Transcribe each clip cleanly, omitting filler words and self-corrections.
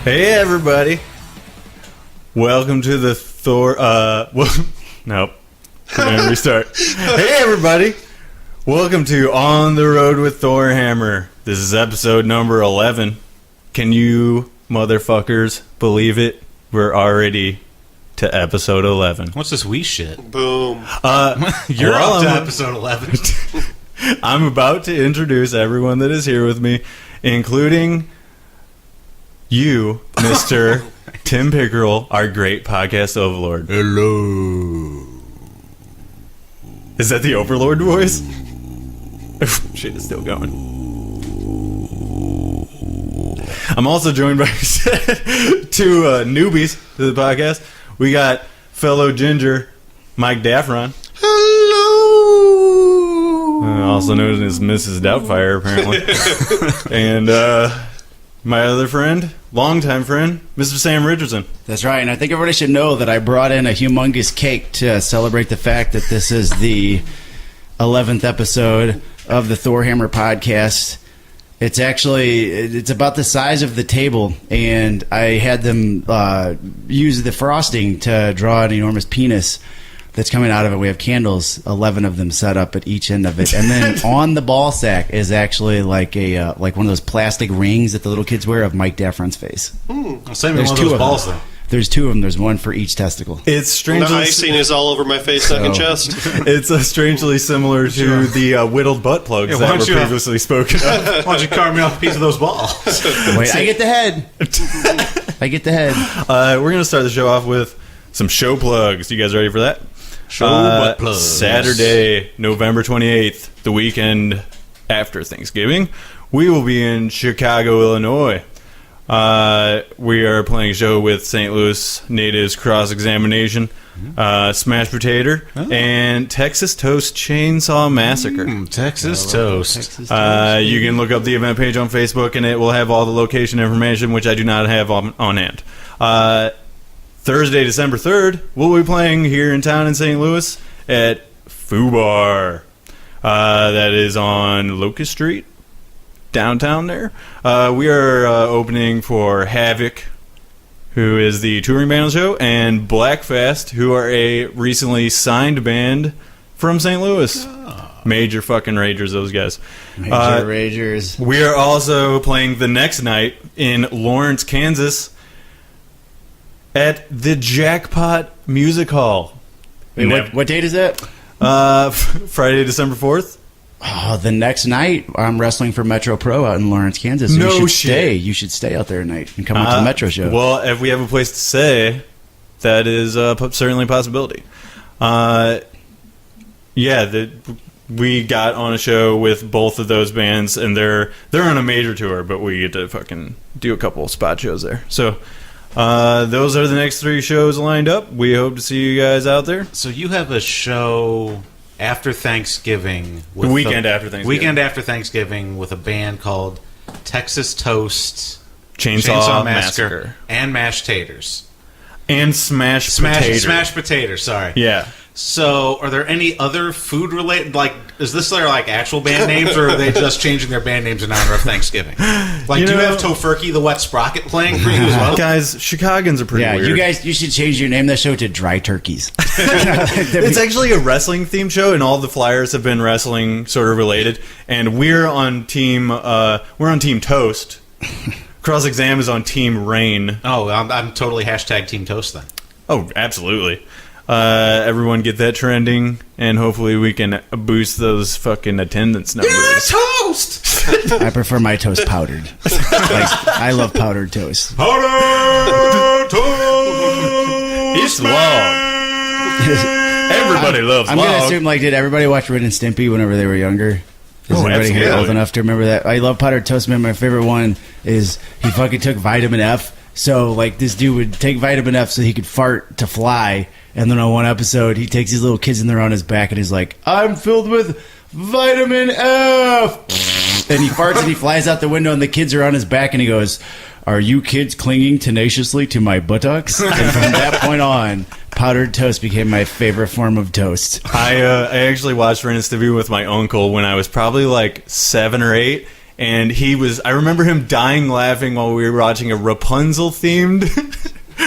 Hey everybody, welcome to the nope, we're gonna restart. Hey everybody, welcome to On the Road with Thorhammer. This is episode number 11. Can you motherfuckers believe it? We're already to episode 11. What's this wee shit? Boom. You're up to episode 11. I'm about to introduce everyone that is here with me, including you, Mr. Tim Pickerel, our great podcast overlord. Hello. Is that the overlord voice? Shit, it's still going. I'm also joined by two newbies to the podcast. We got fellow ginger Mike Daffron. Hello. Also known as Mrs. Doubtfire, apparently. And my other friend, longtime friend, Mr. Sam Richardson. That's right, and I think everybody should know that I brought in a humongous cake to celebrate the fact that this is the 11th episode of the Thorhammer podcast. It's about the size of the table, and I had them use the frosting to draw an enormous penis that's coming out of it. We have candles, 11 of them set up at each end of it, and then on the ball sack is actually like a like one of those plastic rings that the little kids wear of Mike Daffron's face. Same as one of those balls, then. There's two of them. There's one for each testicle. It's strangely The icing is all over my face, neck, and chest. It's strangely similar to the whittled butt plugs that were previously spoken of. Why don't you carve me off a piece of those balls? Wait, I get the head. I get the head. We're going to start the show off with some show plugs. You guys ready for that? Show butt plugs. Saturday, November 28th, the weekend after Thanksgiving, we will be in Chicago, Illinois. We are playing a show with St. Louis Natives Cross-Examination, Smash Potato, and Texas Toast Chainsaw Massacre. Texas Toast. You can look up the event page on Facebook, and it will have all the location information, which I do not have on hand. Thursday, December 3rd, we'll be playing here in town in St. Louis at Foo Bar. That is on Locust Street, downtown there. We are opening for Havoc, who is the touring band on the show, and Blackfast, who are a recently signed band from St. Louis. Major fucking ragers, those guys. Major ragers. We are also playing the next night in Lawrence, Kansas, at the Jackpot Music Hall. Wait, what date is that? Friday, December 4th. Oh, the next night I'm wrestling for Metro Pro out in Lawrence, Kansas. So No you should shit. stay. You should stay out there tonight and come out to the Metro show. Well, if we have a place to stay, that is certainly a possibility. We got on a show with both of those bands, and they're on a major tour, but we get to fucking do a couple spot shows there. So those are the next 3 shows lined up. We hope to see you guys out there. So you have a show after Thanksgiving. The weekend after Thanksgiving. Weekend after Thanksgiving with a band called Texas Toast Chainsaw Massacre. And Mashed Taters. And Smash Potato. Smash Potato, sorry. Yeah. So, are there any other food-related, is this their, actual band names, or are they just changing their band names in honor of Thanksgiving? Do you have Tofurkey the Wet Sprocket playing for you as well? Guys, Chicagans are pretty weird. You should change your name of the show to Dry Turkeys. It's actually a wrestling-themed show, and all the flyers have been wrestling sort of related. And we're on team Toast. Cross-Exam is on Team Rain. Oh, I'm totally hashtag Team Toast then. Oh, absolutely. Everyone get that trending, and hopefully we can boost those fucking attendance numbers. Yeah, toast! I prefer my toast powdered. I love powdered toast. Powdered toast! It's long. Everybody loves I'm log. going to assume, did everybody watch Ren and Stimpy whenever they were younger? Is everybody here old enough to remember that? I love powdered toast, man. My favorite one is he fucking took vitamin F. So, this dude would take vitamin F so he could fart to fly. And then on one episode, he takes these little kids and they're on his back and he's like, I'm filled with vitamin F. And he farts and he flies out the window and the kids are on his back and he goes, are you kids clinging tenaciously to my buttocks? And from that point on, powdered toast became my favorite form of toast. I actually watched Ren and Stimpy with my uncle when I was probably 7 or 8. and I remember him dying laughing while we were watching a Rapunzel themed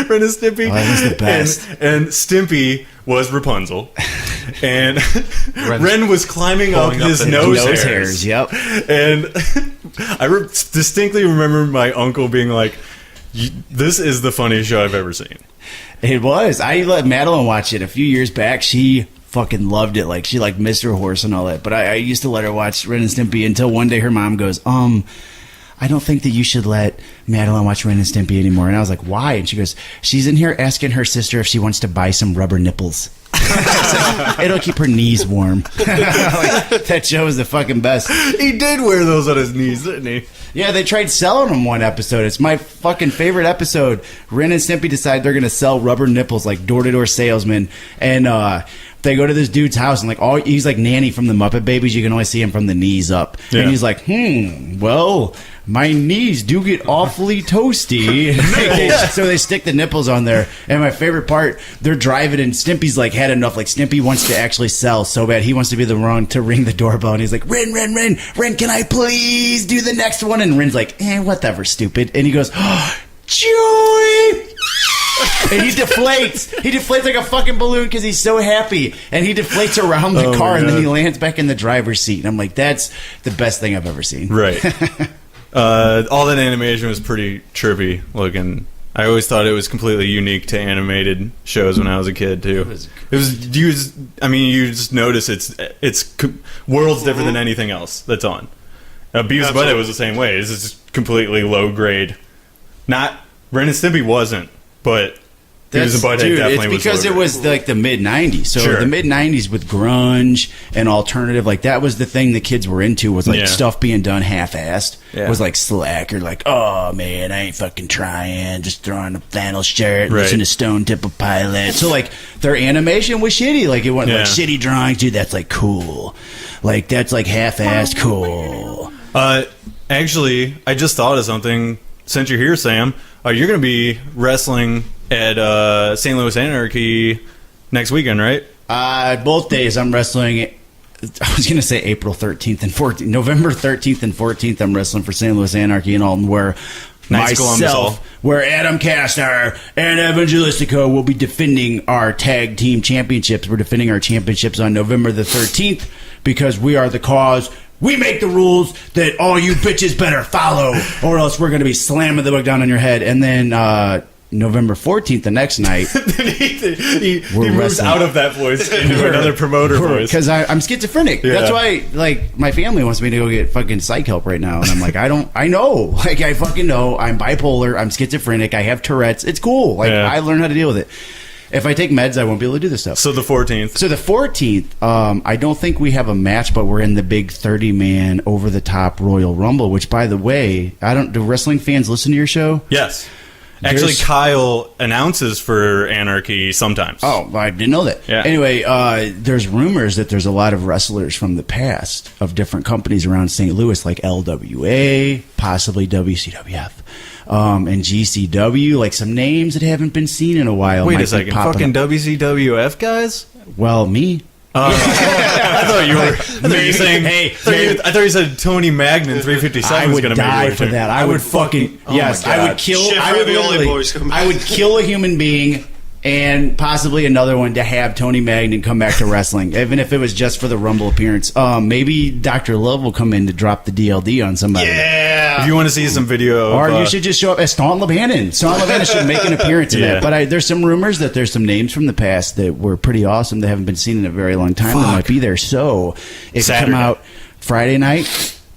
Ren and Stimpy. Oh, that was the best. And Stimpy was Rapunzel, and Ren was climbing up his nose hairs. Yep. And I distinctly remember my uncle being like, "This is the funniest show I've ever seen." It was. I let Madeline watch it a few years back. She fucking loved it. Like, she liked Mr. Horse and all that. But I used to let her watch Ren and Stimpy until one day her mom goes, I don't think that you should let Madeline watch Ren and Stimpy anymore. And I was like, why? And she goes, she's in here asking her sister if she wants to buy some rubber nipples. Like, it'll keep her knees warm. Like, that show is the fucking best. He did wear those on his knees, didn't he? Yeah, they tried selling them one episode. It's my fucking favorite episode. Ren and Stimpy decide they're going to sell rubber nipples like door-to-door salesmen. And they go to this dude's house, and like he's like Nanny from the Muppet Babies. You can only see him from the knees up. Yeah. And he's like, well, my knees do get awfully toasty. So they stick the nipples on there. And my favorite part, they're driving, and Stimpy's like had enough. Like, Stimpy wants to actually sell so bad. He wants to be the one to ring the doorbell. And he's like, Ren, can I please do the next one? And Ren's like, whatever, stupid. And he goes, Joy! And he deflates. He deflates like a fucking balloon because he's so happy. And he deflates around the car, and then he lands back in the driver's seat. And I'm like, that's the best thing I've ever seen. Right. All that animation was pretty trippy looking. I always thought it was completely unique to animated shows when I was a kid too. It was you just notice it's worlds different than anything else that's on. Beavis and Butthead was the same way. It's just completely low grade. Not Ren and Stimpy wasn't, but Beavis and Butthead definitely was. It's because it was like the mid '90s. So the mid '90s with grunge and alternative, like that was the thing the kids were into. Was like stuff being done half-assed. Yeah. Was like slack or like, oh man, I ain't fucking trying. Just throwing a flannel shirt, listen to Stone Temple Pilots. So like their animation was shitty. Like it wasn't like shitty drawings, dude. That's like cool. Like that's like half-assed cool. Actually, I just thought of something. Since you're here, Sam, you're going to be wrestling at St. Louis Anarchy next weekend, right? Both days I'm wrestling. I was going to say April 13th and 14th. November 13th and 14th I'm wrestling for St. Louis Anarchy in Alton, where where Adam Castor and Evangelistico will be defending our tag team championships. We're defending our championships on November the 13th because we are the cause. We make the rules that all you bitches better follow, or else we're going to be slamming the book down on your head. And then November 14th, the next night, he moves out of that voice into another promoter voice. Because I'm schizophrenic. Yeah. That's why, like, my family wants me to go get fucking psych help right now. And I'm like, I know. Like, I fucking know. I'm bipolar. I'm schizophrenic. I have Tourette's. It's cool. Like, I learned how to deal with it. If I take meds, I won't be able to do this stuff. So the 14th. So the 14th, I don't think we have a match, but we're in the big 30-man over-the-top Royal Rumble, which, by the way, do wrestling fans listen to your show? Yes. Actually, Kyle announces for Anarchy sometimes. Oh, I didn't know that. Yeah. Anyway, there's rumors that there's a lot of wrestlers from the past of different companies around St. Louis, like LWA, possibly WCWF. And GCW, like some names that haven't been seen in a while. Wait a second, fucking WCWF guys? Well, me. I thought you were saying. I thought you said Tony Magnan 357 was going to die for that. I would fucking yes. I would kill. I would kill a human being and possibly another one to have Tony Magnan come back to wrestling, even if it was just for the Rumble appearance. Maybe Dr. Love will come in to drop the DLD on somebody. Yeah. If you want to see some video, or you should just show up as Staunton Lebannon. Staunton Lebannon should make an appearance in that. But there's some rumors that there's some names from the past that were pretty awesome that haven't been seen in a very long time. That might be there. So if you come out Friday night,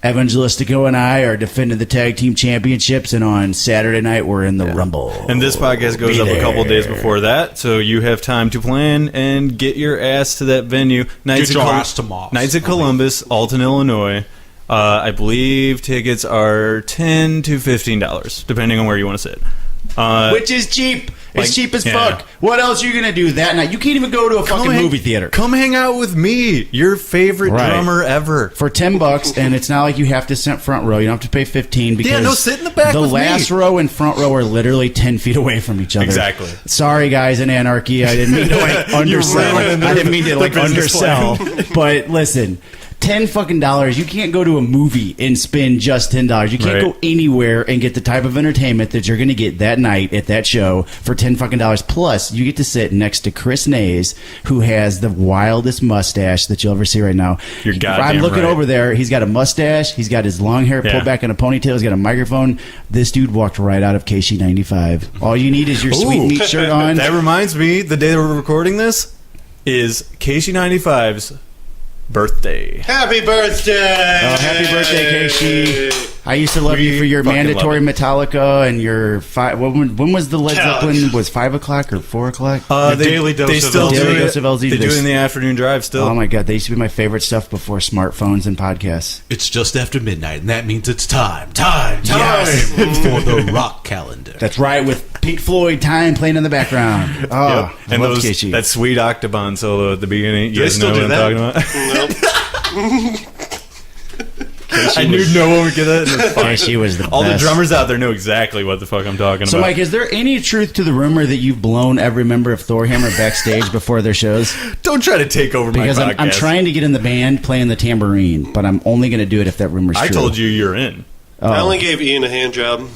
Evangelistico and I are defending the tag team championships, and on Saturday night we're in the Rumble. And this podcast goes up a couple days before that, so you have time to plan and get your ass to that venue. Knights of Columbus, Alton, Illinois. I believe tickets are $10 to $15, depending on where you want to sit. Which is cheap. It's cheap as fuck. What else are you going to do that night? You can't even go to a fucking movie theater. Come hang out with me, your favorite drummer ever. For $10, and it's not like you have to sit front row. You don't have to pay $15 because sit in the back with me. The last row and front row are literally 10 feet away from each other. Exactly. Sorry, guys in Anarchy. I didn't mean to undersell. I didn't mean to undersell. But listen, $10 fucking dollars. You can't go to a movie and spend just $10. You can't Right. go anywhere and get the type of entertainment that you're going to get that night at that show for $10 fucking dollars. Plus, you get to sit next to Chris Nays, who has the wildest mustache that you'll ever see right now. You're goddamn I'm looking right. over there. He's got a mustache. He's got his long hair pulled Yeah. back in a ponytail. He's got a microphone. This dude walked right out of KC95. All you need is your sweet Ooh. meat shirt on. That reminds me, the day that we're recording this is KC95's birthday. Happy birthday! Oh, happy birthday, Casey! I used to love We you for your fucking mandatory love Metallica and your when was the Led Zeppelin? Was 5 o'clock or 4 o'clock? The daily dose they of still LZ. do Daily it. dose of LZ. They do it in the afternoon drive still. Oh my god, they used to be my favorite stuff before smartphones and podcasts. It's just after midnight, and that means it's time for the rock calendar. That's right, with Pink Floyd "Time" playing in the background. Oh, Yep. I And love those, Casey. that sweet Octobon solo at the beginning. You Do they guys still know do what that? I'm talking about? Nope. I knew no one would get that. and it's fine. Casey was the All the best. drummers out there know exactly what the fuck I'm talking So, about. Mike, is there any truth to the rumor that you've blown every member of Thor Hammer backstage before their shows? Don't try to take over Because my I'm podcast. trying to get in the band playing the tambourine, but I'm only going to do it if that rumor's I true. told you you're in. I Oh. only gave Ian a hand job,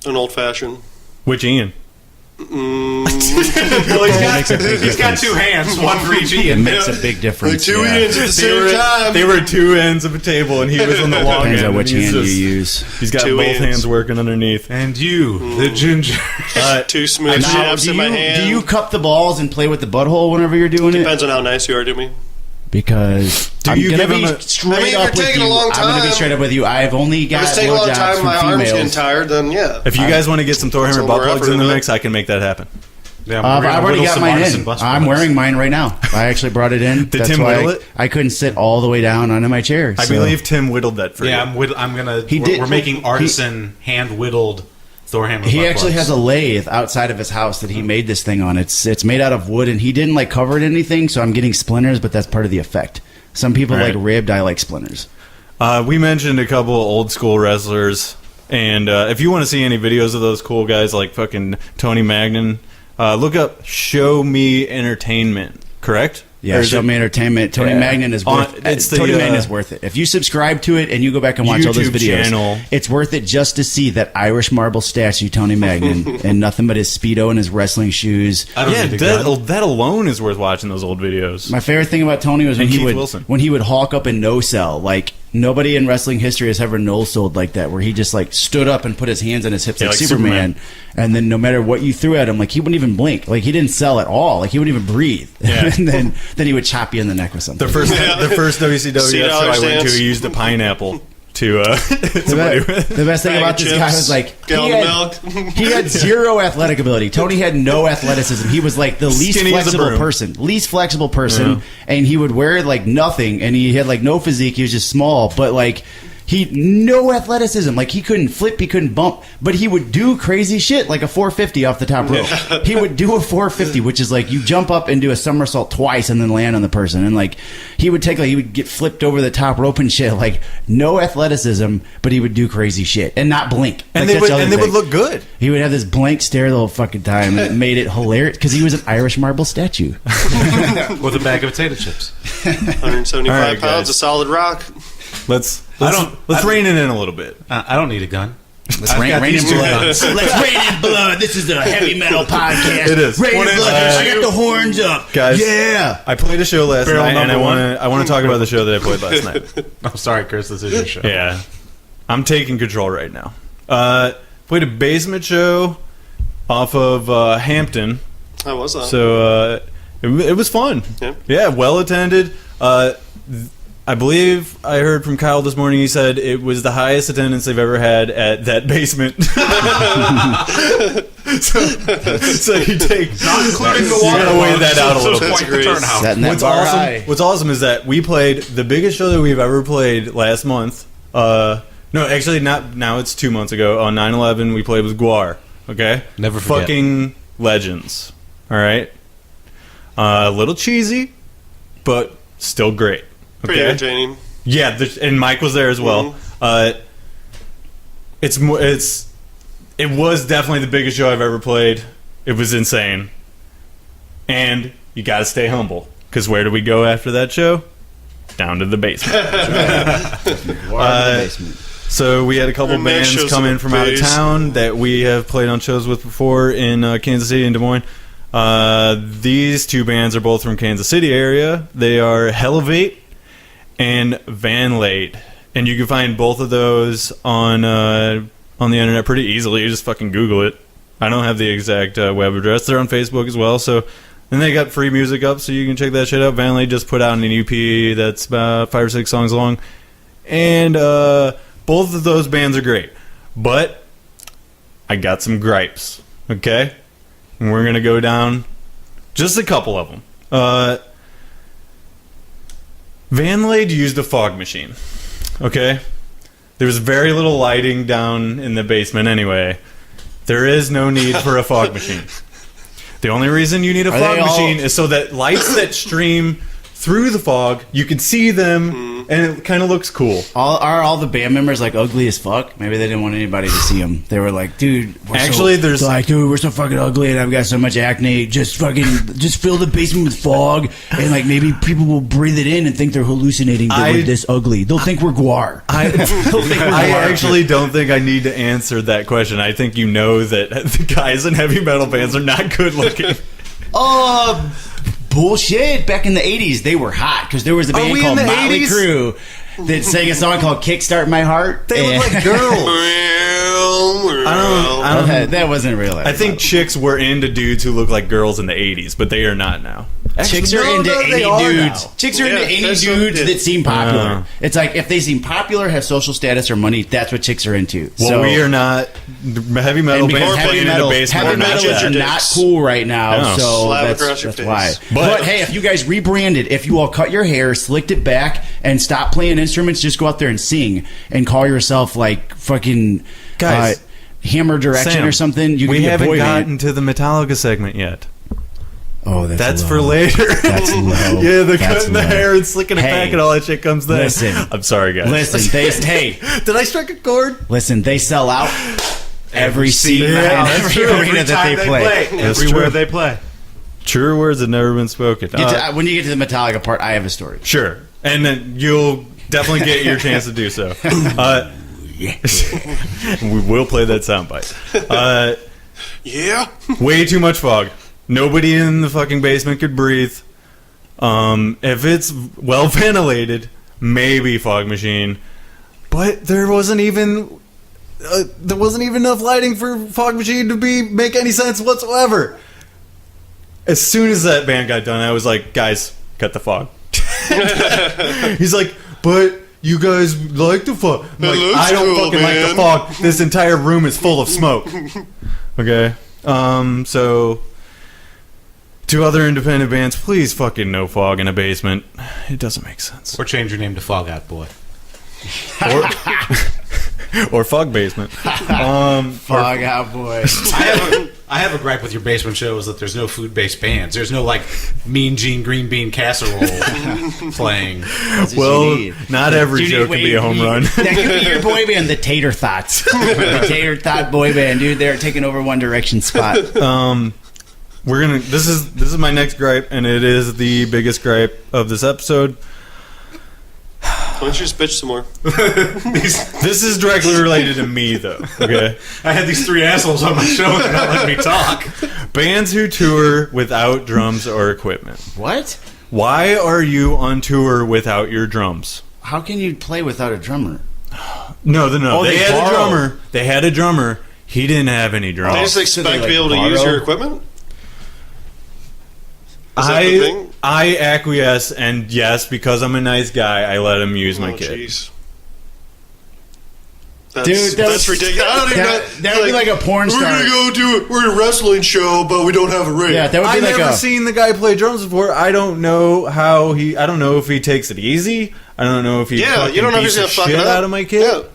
an old fashioned. Which Ian? Well, makes a big he's got difference. two hands, one for each It Ian. makes a big difference. Two yeah. Ians at the same time. They were two ends of a table, and he was on the long Depends end. on which and he's hand you just- use. He's got Two both ends. hands working underneath. And you, the ginger. Two smooth Now, jabs do in my you, hand. do you cup the balls and play with the butthole whenever you're doing it? Depends on how nice you are to me. Because Do I'm you gonna give be him a- straight I mean, if up you're with taking you. a long I'm gonna be time- straight up with you. I've only If got it's taking a long blowjobs time, from my arm's getting females. tired, then yeah. If you guys want to get some Thor Hammer Some butt more plugs effort in the in mix, I can make that happen. Yeah, I've already got mine in. I'm wearing mine right now. I actually brought it in. Did That's Tim why whittle it? I couldn't sit all the way down onto my chair. I so- believe Tim whittled that for Yeah, you. I'm gonna. He We're, did- we're making artisan, hand whittled Thor Hammer. He butt actually plugs. has a lathe outside of his house that he made this thing on. It's made out of wood, and he didn't like cover it in anything, so I'm getting splinters, but that's part of the effect. Some people Right. like ribbed. I like splinters. We mentioned a couple old school wrestlers, and if you want to see any videos of those cool guys like fucking Tony Magnan, look up Show Me Entertainment. Correct? Yeah, Or is Show it- Me Entertainment. Tony Yeah. Magnan is worth it. It's the, Tony Magnan uh, is worth it. If you subscribe to it and you go back and watch all those YouTube videos, channel. it's worth it just to see that Irish marble statue, Tony Magnan, and nothing but his Speedo and his wrestling shoes. I don't Yeah, need a gun. that alone is worth watching those old videos. My favorite thing about Tony was when And he Keith would Wilson. when he would hawk up and no sell. Like nobody in wrestling history has ever no sold like that, where he just like stood up and put his hands on his hips Yeah, like like Superman. And then no matter what you threw at him, like he wouldn't even blink. Like he didn't sell at all. Like he wouldn't even breathe. Yeah. And then he would chop you in the neck with something. The first WCW $C show I went to, dance. he used a pineapple to The best thing Bag about of this guy chips, was like gallon of milk. he had zero athletic ability. Tony had no athleticism. He was like the least Skinny as a flexible person, Yeah. and he would wear like nothing, and he had like no physique. He was just small, but like he no athleticism. Like he couldn't flip, he couldn't bump, but he would do crazy shit like a 450 off the top rope. He would do a 450, which is like you jump up and do a somersault twice and then land on the person, and like he would get flipped over the top rope and shit. Like no athleticism, but he would do crazy shit and not blink. and Like, they that's would the other and they would thing. look good. He would have this blank stare the whole fucking time, and it made it hilarious because he was an Irish marble statue. with a bag of potato chips. 175 All right, pounds guys. of solid rock. Let's I rein it in a little bit. I don't need a gun. Let's I've rain got in these two blood. guns. Let's rain in blood. This is a heavy metal podcast. It is. Rain in What is- blood. I got the horns up, Guys. Yeah. I played a show last Barrel night, and number I want to talk about the show that I played last night. I'm sorry, Chris. This is your show. Yeah, I'm taking control right now. Played a basement show off of Hampton, How was that? so it was fun. Yeah. Well attended. I believe I heard from Kyle this morning. He said it was the highest attendance they've ever had at that basement. so you take Not including the You water. gotta weigh that out a So little it's bit. quite the turnout. Setting that What's bar awesome? high. What's awesome is that we played the biggest show that we've ever played last month. No, actually, not now. It's 2 months ago on 9/11. We played with Guar. Okay, Never forget. Fucking legends. All right, a little cheesy, but still great. Pretty Okay? entertaining. Yeah, and Mike was there as well. It was definitely the biggest show I've ever played. It was insane, and you got to stay humble because where do we go after that show? down to the basement. Basement. So we had a couple Our next bands show's come in in from out of base. town that we have played on shows with before in Kansas City and Des Moines. These two bands are both from Kansas City area. They are Helevate and Van Lade, and you can find both of those on the internet pretty easily. You just fucking Google it. I don't have the exact web address. They're on Facebook as well. So, and they got free music up, so you can check that shit out. Van Lade just put out an EP that's about 5 or 6 songs long, and both of those bands are great. But I got some gripes. Okay, and we're gonna go down just a couple of them. Van Lade used a fog machine. Okay, there was very little lighting down in the basement anyway. There is no need for a fog machine. The only reason you need a fog machine is so that lights that stream through the fog, you can see them, and it kind of looks cool. Are all the band members like ugly as fuck? Maybe they didn't want anybody to see them. They were like, dude, we're so fucking ugly, and I've got so much acne. Just fill the basement with fog, and like maybe people will breathe it in and think they're hallucinating that we're this ugly. They'll think we're guar. I actually don't think I need to answer that question. I think you know that the guys in heavy metal bands are not good looking. Bullshit. Back in the 80s, they were hot because there was a band called Motley 80s? Crue that sang a song called Kickstart My Heart. They look like girls. I don't That wasn't real. I think chicks were into dudes who look like girls in the 80s, but they are not now. Chicks are into any dudes. Chicks are into any dudes that seem popular. It's like if they seem popular, have social status or money, that's what chicks are into. Well, so, we are not heavy metal bands playing in the basement. Heavy metal is not cool right now, No. so Slap across that's your face. why. But- But hey, if you guys rebranded, if you all cut your hair, slicked it back, and stopped playing instruments, just go out there and sing and call yourself like fucking Guys, Hammer Direction Sam, or something. You can we be a haven't boy gotten band. to the Metallica segment yet. Oh, That's low. for later. That's low. Yeah, the That's cutting the low. hair and slicking it Hey, back and all that shit comes then. listen. I'm sorry, guys. Listen, Did I strike a chord? they sell out every scene Yeah, and that's every true. arena that they play. That's Everywhere true. they play. Truer words have never been spoken. When you get to the Metallica part, I have a story. Sure. And then you'll definitely get your chance to do so. We will play that soundbite. Yeah. Way too much fog. Nobody in the fucking basement could breathe. If it's well ventilated, maybe fog machine. But there wasn't even enough lighting for fog machine to make any sense whatsoever. As soon as that band got done, I was like, guys, cut the fog. He's like, but you guys like the fog. I'm like, looks I don't cool, fucking like the man. fog. This entire room is full of smoke. Okay. So to other independent bands, please fucking no fog in a basement. It doesn't make sense. Or change your name to Fog Out Boy. Or fog basement. Fog out, boy. I have a gripe with your basement shows that there's no food-based bands. There's no, like, Mean Gene Green Bean Casserole playing. That's what Well, you need. not every You show need- can wait, be a home run. That could be your boy band, the Tater Thoughts. The Tater Thought boy band, dude. They're taking over One Direction spot. We're gonna. This is my next gripe, and it is the biggest gripe of this episode. Why don't you just bitch some more? This is directly related to me, though. Okay, I had these three assholes on my show and they're not letting me talk. bands who tour without drums or equipment. What? Why are you on tour without your drums? How can you play without a drummer? No. Oh, they they had borrow. a drummer. They had a drummer. He didn't have any drums. They just so expect they, to like, be able to use borrow? your equipment? Is that the thing? I acquiesce, and yes, because I'm a nice guy, I let him use my Oh, kit. jeez. That's, Dude, that's ridiculous. I don't even know. That would be like a porn We're star. gonna go do it. We're a wrestling show, but we don't have a ring. Yeah, that would be I've like never a. seen the guy play drums before. I don't know how he. I don't know if he takes it easy. I don't know if he. Yeah, fucking you don't know if beats he's gonna the fuck shit it up. out of my kid. Yeah.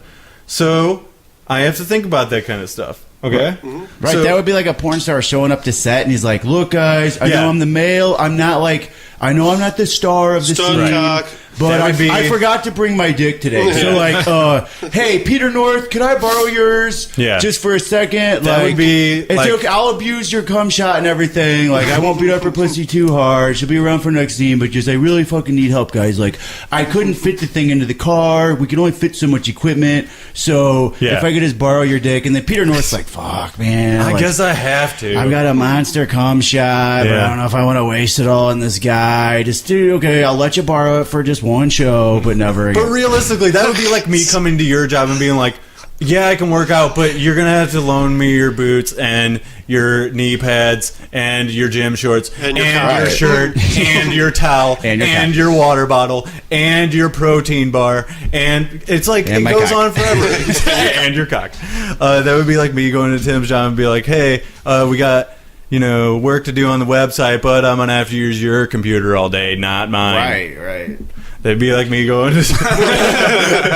So I have to think about that kind of stuff. Okay. Right, So- that would be like a porn star showing up to set, and he's like, "Look, guys, I Yeah. know I'm the male. I'm not like, I know I'm not the star of the Stunt scene, cock. but That would be- I forgot to bring my dick today. So like, hey, Peter North, can I borrow yours? Yeah. Just for a second. That like, would be, it's like- okay. I'll abuse your cum shot and everything. Like, I won't beat up her pussy too hard. She'll be around for next scene, but just I really fucking need help, guys. Like, I couldn't fit the thing into the car. We can only fit so much equipment. So Yeah. if I could just borrow your dick, and then Peter North's like, fuck, man. I Like, guess I have to. I've got a monster cum shot, but Yeah. I don't know if I want to waste it all on this guy. Just do okay. I'll let you borrow it for just one show, but never again. But realistically, that would be like me coming to your job and being like, yeah, I can work out, but you're going to have to loan me your boots and your knee pads and your gym shorts And and your your cock. shirt and your towel And and your your, cock. water bottle and your protein bar. And it's like, And it my goes cock. on forever. And your cock. That would be like me going to Tim's job and be like, hey, we got, work to do on the website, but I'm going to have to use your computer all day, not mine. Right. That'd be like me going to...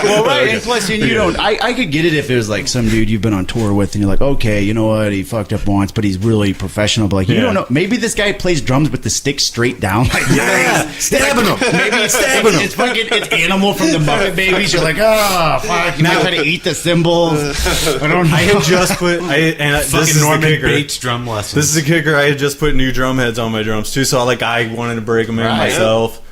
Well, right. And plus, and you don't. I could get it if it was like some dude you've been on tour with, and you're like, okay, you know what? He fucked up once, but he's really professional. But like, you Yeah. don't know. Maybe this guy plays drums with the stick straight down. Like, Yeah, stabbing him. Maybe it's Stabbing him. It's fucking. It's Animal from the Muppet Babies. You're like, oh fuck. You might try to eat the cymbals. I don't know. I had just put... this Fucking is the Norman kicker. Bates drum lessons. This is the kicker. I had just put new drum heads on my drums too, so I wanted to break them in Right. myself.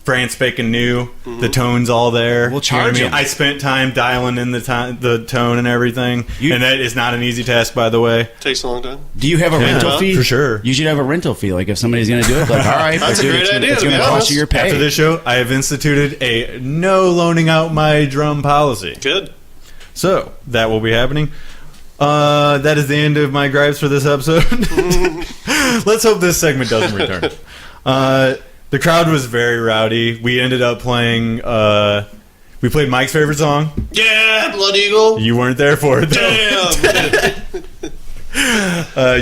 Brand spanking new. The tone's all there. We'll You know what charge 'em. I spent time dialing in the tone and everything, You- and that is not an easy task, by the way. Takes a long time. Do you have a rental fee? for sure. You should have a rental fee. Like if somebody's going to do it, like all right, That's but a dude, great it's gonna- idea, It's to going be to cost honest. you your pay. After this show, I have instituted a no loaning out my drum policy. Good. So that will be happening. That is the end of my gripes for this episode. Let's hope this segment doesn't return. The crowd was very rowdy. We ended up playing. We played Mike's favorite song. Yeah, Blood Eagle. You weren't there for it, though. Damn.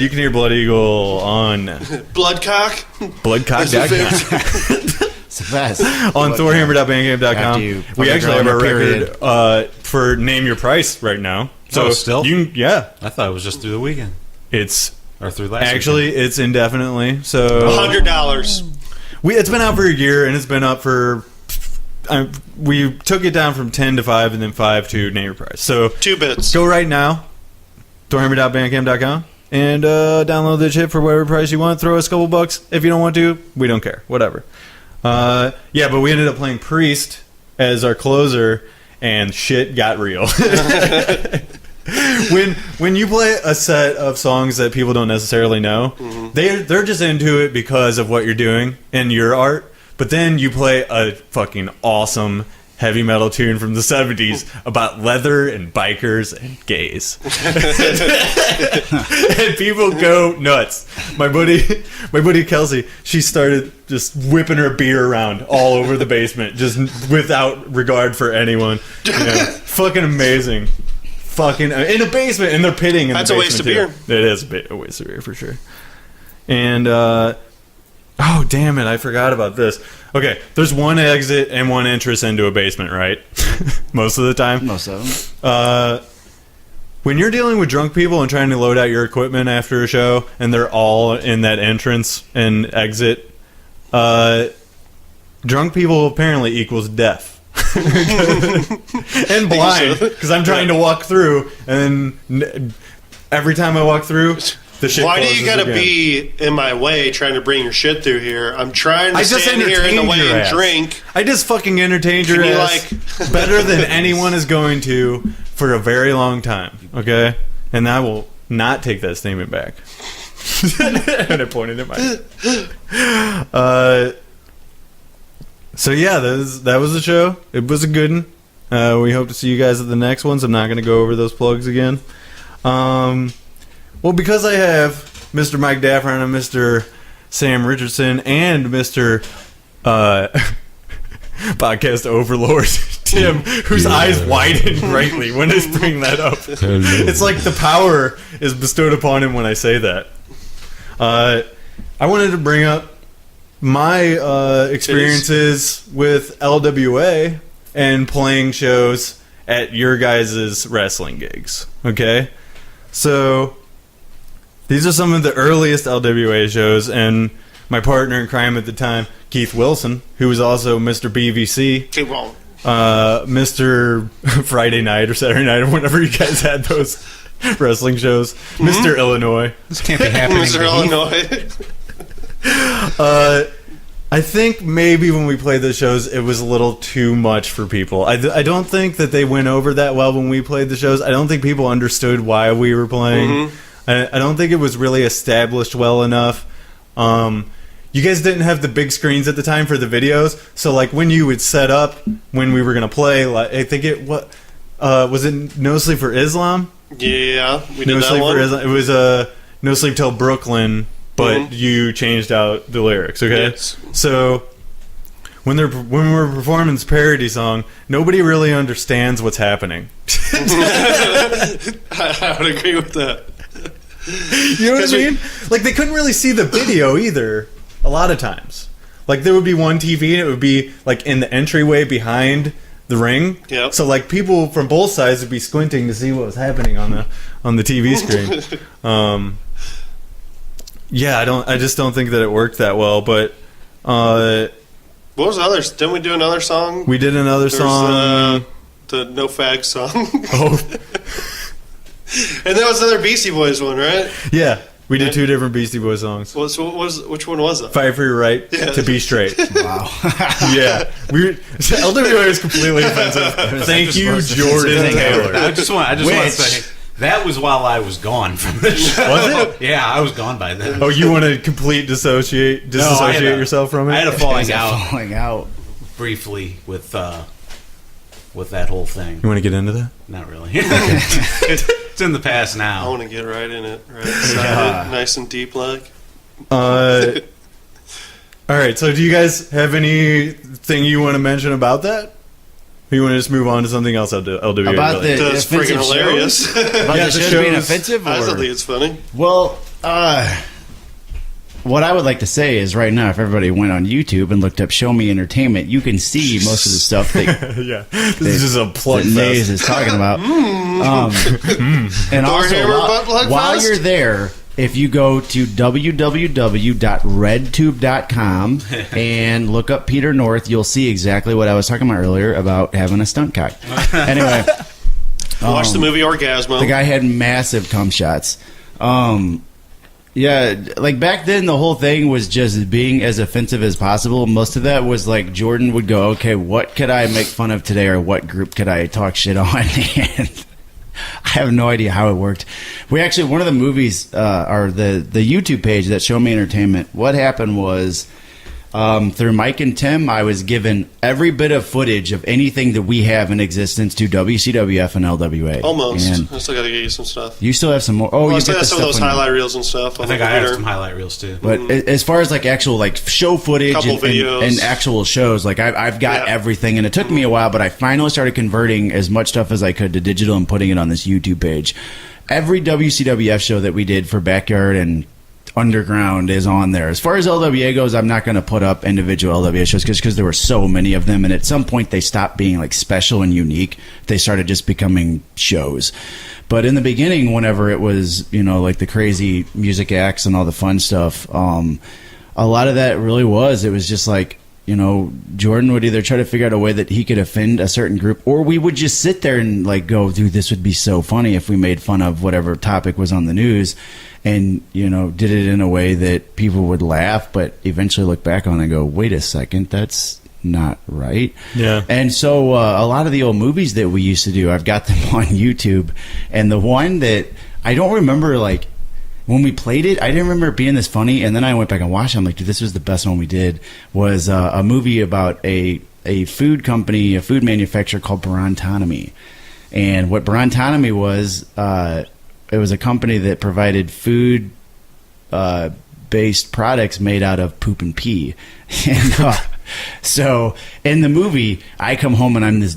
You can hear Blood Eagle on Bloodcock. bloodcock.com. It's the best. On After thorhammer.bandcamp.com. you We fucking actually draw have our your record for Name Your Price right now. So Oh, still? Yeah. I thought it was just through the weekend It's or through last. actually it's indefinitely. So $100. it's been out for a year, and it's been up for. We took it down from 10 to 5, and then 5 to Name Your Price. So 2 bits. go right now, thorhammer.bandcamp.com, and download the shit for whatever price you want. Throw us a couple bucks. If you don't want to, we don't care. Whatever. Yeah, but we ended up playing Priest as our closer, and shit got real. When you play a set of songs that people don't necessarily know, they're just into it because of what you're doing and your art. But then you play a fucking awesome heavy metal tune from the 70s about leather and bikers and gays. And people go nuts. My buddy Kelsey, she started just whipping her beer around all over the basement, just without regard for anyone. Fucking amazing. Fucking in a basement, and they're pitting in That's the a basement. waste of It is a waste of beer for sure. And oh damn it, I forgot about this. Okay, there's one exit and one entrance into a basement, right? Most of the time. Most of them. When you're dealing with drunk people and trying to load out your equipment after a show, and they're all in that entrance and exit, drunk people apparently equals deaf. And blind, because I'm trying to walk through, and then every time I walk through, the shit Why do closes you gotta again. be in my way trying to bring your shit through here? I'm trying to I just stand here in the entertained way your and ass. drink. I just fucking entertained your Can you, ass like- better than anyone is going to for a very long time. Okay, and I will not take that statement back. And I pointed at my head. So yeah, that was the show. It was a good one. We hope to see you guys at the next ones. I'm not going to go over those plugs again. Well, because I have Mr. Mike Daffron and Mr. Sam Richardson and Mr. Podcast Overlord Tim, whose eyes widen greatly when I bring that up. It's like the power is bestowed upon him when I say that. I wanted to bring up my experiences with LWA and playing shows at your guys' wrestling gigs. Okay? So, these are some of the earliest LWA shows, and my partner in crime at the time, Keith Wilson, who was also Mr. BVC, Keep on. Mr. Friday Night or Saturday Night or whenever you guys had those wrestling shows, Mr. Illinois. This can't be happening. Mr. Illinois. I think maybe when we played those shows, it was a little too much for people. I don't think that they went over that well when we played the shows. I don't think people understood why we were playing. I don't think it was really established well enough. You guys didn't have the big screens at the time for the videos, so like when you would set up when we were gonna play, like I think was it No Sleep for Islam? Yeah, we did No that Sleep one. for Islam. It was No Sleep Till Brooklyn, but you changed out the lyrics. Okay, Yes. so when we're performing this parody song, nobody really understands what's happening. I would agree with that. You know what I mean? Like they couldn't really see the video either. A lot of times, like there would be one TV and it would be like in the entryway behind the ring. Yep. So like people from both sides would be squinting to see what was happening on the TV screen. Yeah, I just don't think that it worked that well. But What was the others? Didn't we do another song? we did another There's, song. the No Fag song. Oh, And there was another Beastie Boys one, right? yeah, we did two different Beastie Boys songs. Which one was it? Fight for your right Yeah. to be straight. Wow. Yeah, LWA is completely offensive. Thank you, Jordan Taylor. I just want to say that was while I was gone from the show. Was it? Yeah, I was gone by then. Oh, you want to disassociate No, I had a- yourself from it? I had a falling out Falling out. briefly with that whole thing. You want to get into that? Not really. It's in the past I now. want to get right in it. Right inside it, nice and deep like. All right. So, do you guys have anything you want to mention about that? Or you want to just move on to something else? LWA About related? the That's offensive freaking hilarious. shows? About Yeah, the the shows being shows- offensive? I Or? still think it's funny. Well, what I would like to say is right now, if everybody went on YouTube and looked up Show Me Entertainment, you can see most of the stuff that, Yeah, this is just a plug that Maze fest. is talking about. And also, Hammer butt plug while fest? you're there, if you go to www.redtube.com and look up Peter North, you'll see exactly what I was talking about earlier about having a stunt cock. Anyway. Watch the movie Orgasmo. The guy had massive cum shots. Yeah, like back then, the whole thing was just being as offensive as possible. Most of that was like Jordan would go, okay, what could I make fun of today, or what group could I talk shit on? And I have no idea how it worked. We actually, one of the movies, or the YouTube page that Show Me Entertainment, what happened was, through Mike and Tim, I was given every bit of footage of anything that we have in existence to WCWF and LWA. Almost. And I still got to get you some stuff. you still have some more. Oh, I you still get have the some of those stuff on- highlight reels and stuff. I on think the I have computer. some highlight reels too. But as far as like actual like show footage Couple and videos. actual shows, like I've got Yeah. everything, and it took me a while, but I finally started converting as much stuff as I could to digital and putting it on this YouTube page. Every WCWF show that we did for Backyard and Underground is on there. As far as LWA goes, I'm not going to put up individual LWA shows because there were so many of them, and at some point they stopped being like special and unique. They started just becoming shows. But in the beginning, whenever it was, you know, like the crazy music acts and all the fun stuff, a lot of that really was, it was just like, you know, Jordan would either try to figure out a way that he could offend a certain group, or we would just sit there and like go, dude, this would be so funny if we made fun of whatever topic was on the news, and, you know, did it in a way that people would laugh, but eventually look back on it and go, wait a second, that's not right. Yeah. And so a lot of the old movies that we used to do, I've got them on YouTube, and the one that I don't remember, like, when we played it, I didn't remember it being this funny, and then I went back and watched it. I'm like, dude, this was the best one we did. Was a movie about a food company, a food manufacturer called Barantonomy. And what Barantonomy was, it was a company that provided food based products made out of poop and pee. And so in the movie, I come home and I'm this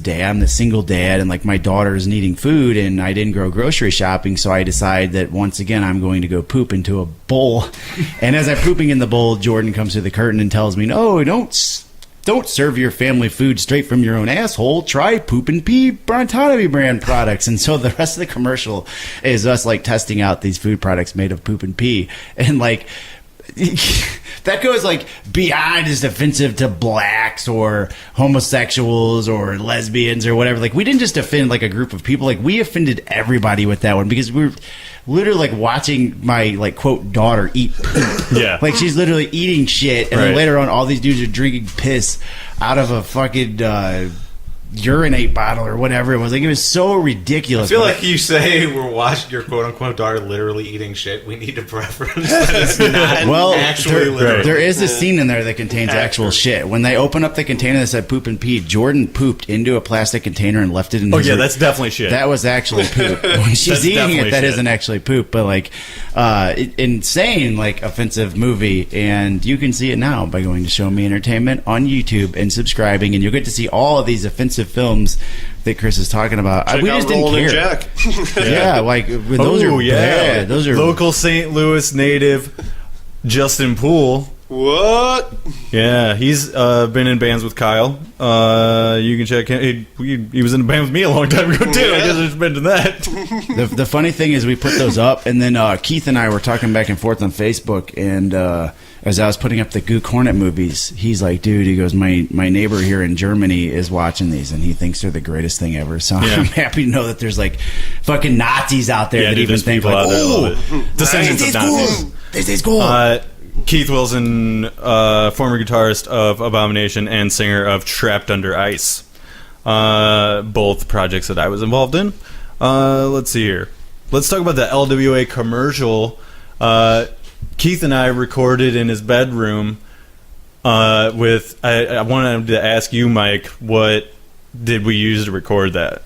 single dad, and like my daughter's needing food, and I didn't go grocery shopping, so I decide that once again I'm going to go poop into a bowl. And as I'm pooping in the bowl, Jordan comes through the curtain and tells me, no, don't serve your family food straight from your own asshole. Try poop and pee Brontonomy brand products. And so the rest of the commercial is us like testing out these food products made of poop and pee. And like, that goes like beyond just offensive to blacks or homosexuals or lesbians or whatever. Like we didn't just offend like a group of people. Like we offended everybody with that one because we were literally like watching my like quote daughter eat poop. Yeah. Like she's literally eating shit, and then Right. later on, all these dudes are drinking piss out of a fucking urinate bottle or whatever it was. Like it was so ridiculous. I feel But like you say we're watching your quote unquote daughter literally eating shit. We need to preference that it's not well, actually literal. there is a scene in there that contains actual shit. When they open up the container that said poop and pee, Jordan pooped into a plastic container and left it in Oh his yeah, room. that's definitely shit. That was actually poop. When she's That's eating definitely it, that shit. not actually poop. But like, insane, like offensive movie, and you can see it now by going to Show Me Entertainment on YouTube and subscribing, and you'll get to see all of these offensive films that Chris is talking about. Check We out just didn't Roland care. and Jack. Yeah, like those are bad. Those are local St. Louis native Justin Poole. What? Yeah, he's been in bands with Kyle. You can check him. He was in a band with me a long time ago too. I guess I just mentioned that. The funny thing is we put those up, and then Keith and I were talking back and forth on Facebook, and as I was putting up the Gook Hornet movies, he's like, dude, he goes, my neighbor here in Germany is watching these, and he thinks they're the greatest thing ever. So Yeah. I'm happy to know that there's like fucking Nazis out there Yeah, that dude, even there's think people like, out there that oh, love it. Descendants of Nazis. This is cool. Keith Wilson, former guitarist of Abomination and singer of Trapped Under Ice. Both projects that I was involved in. Let's see here. Let's talk about the LWA commercial. Keith and I recorded in his bedroom with... I wanted to ask you, Mike, what did we use to record that?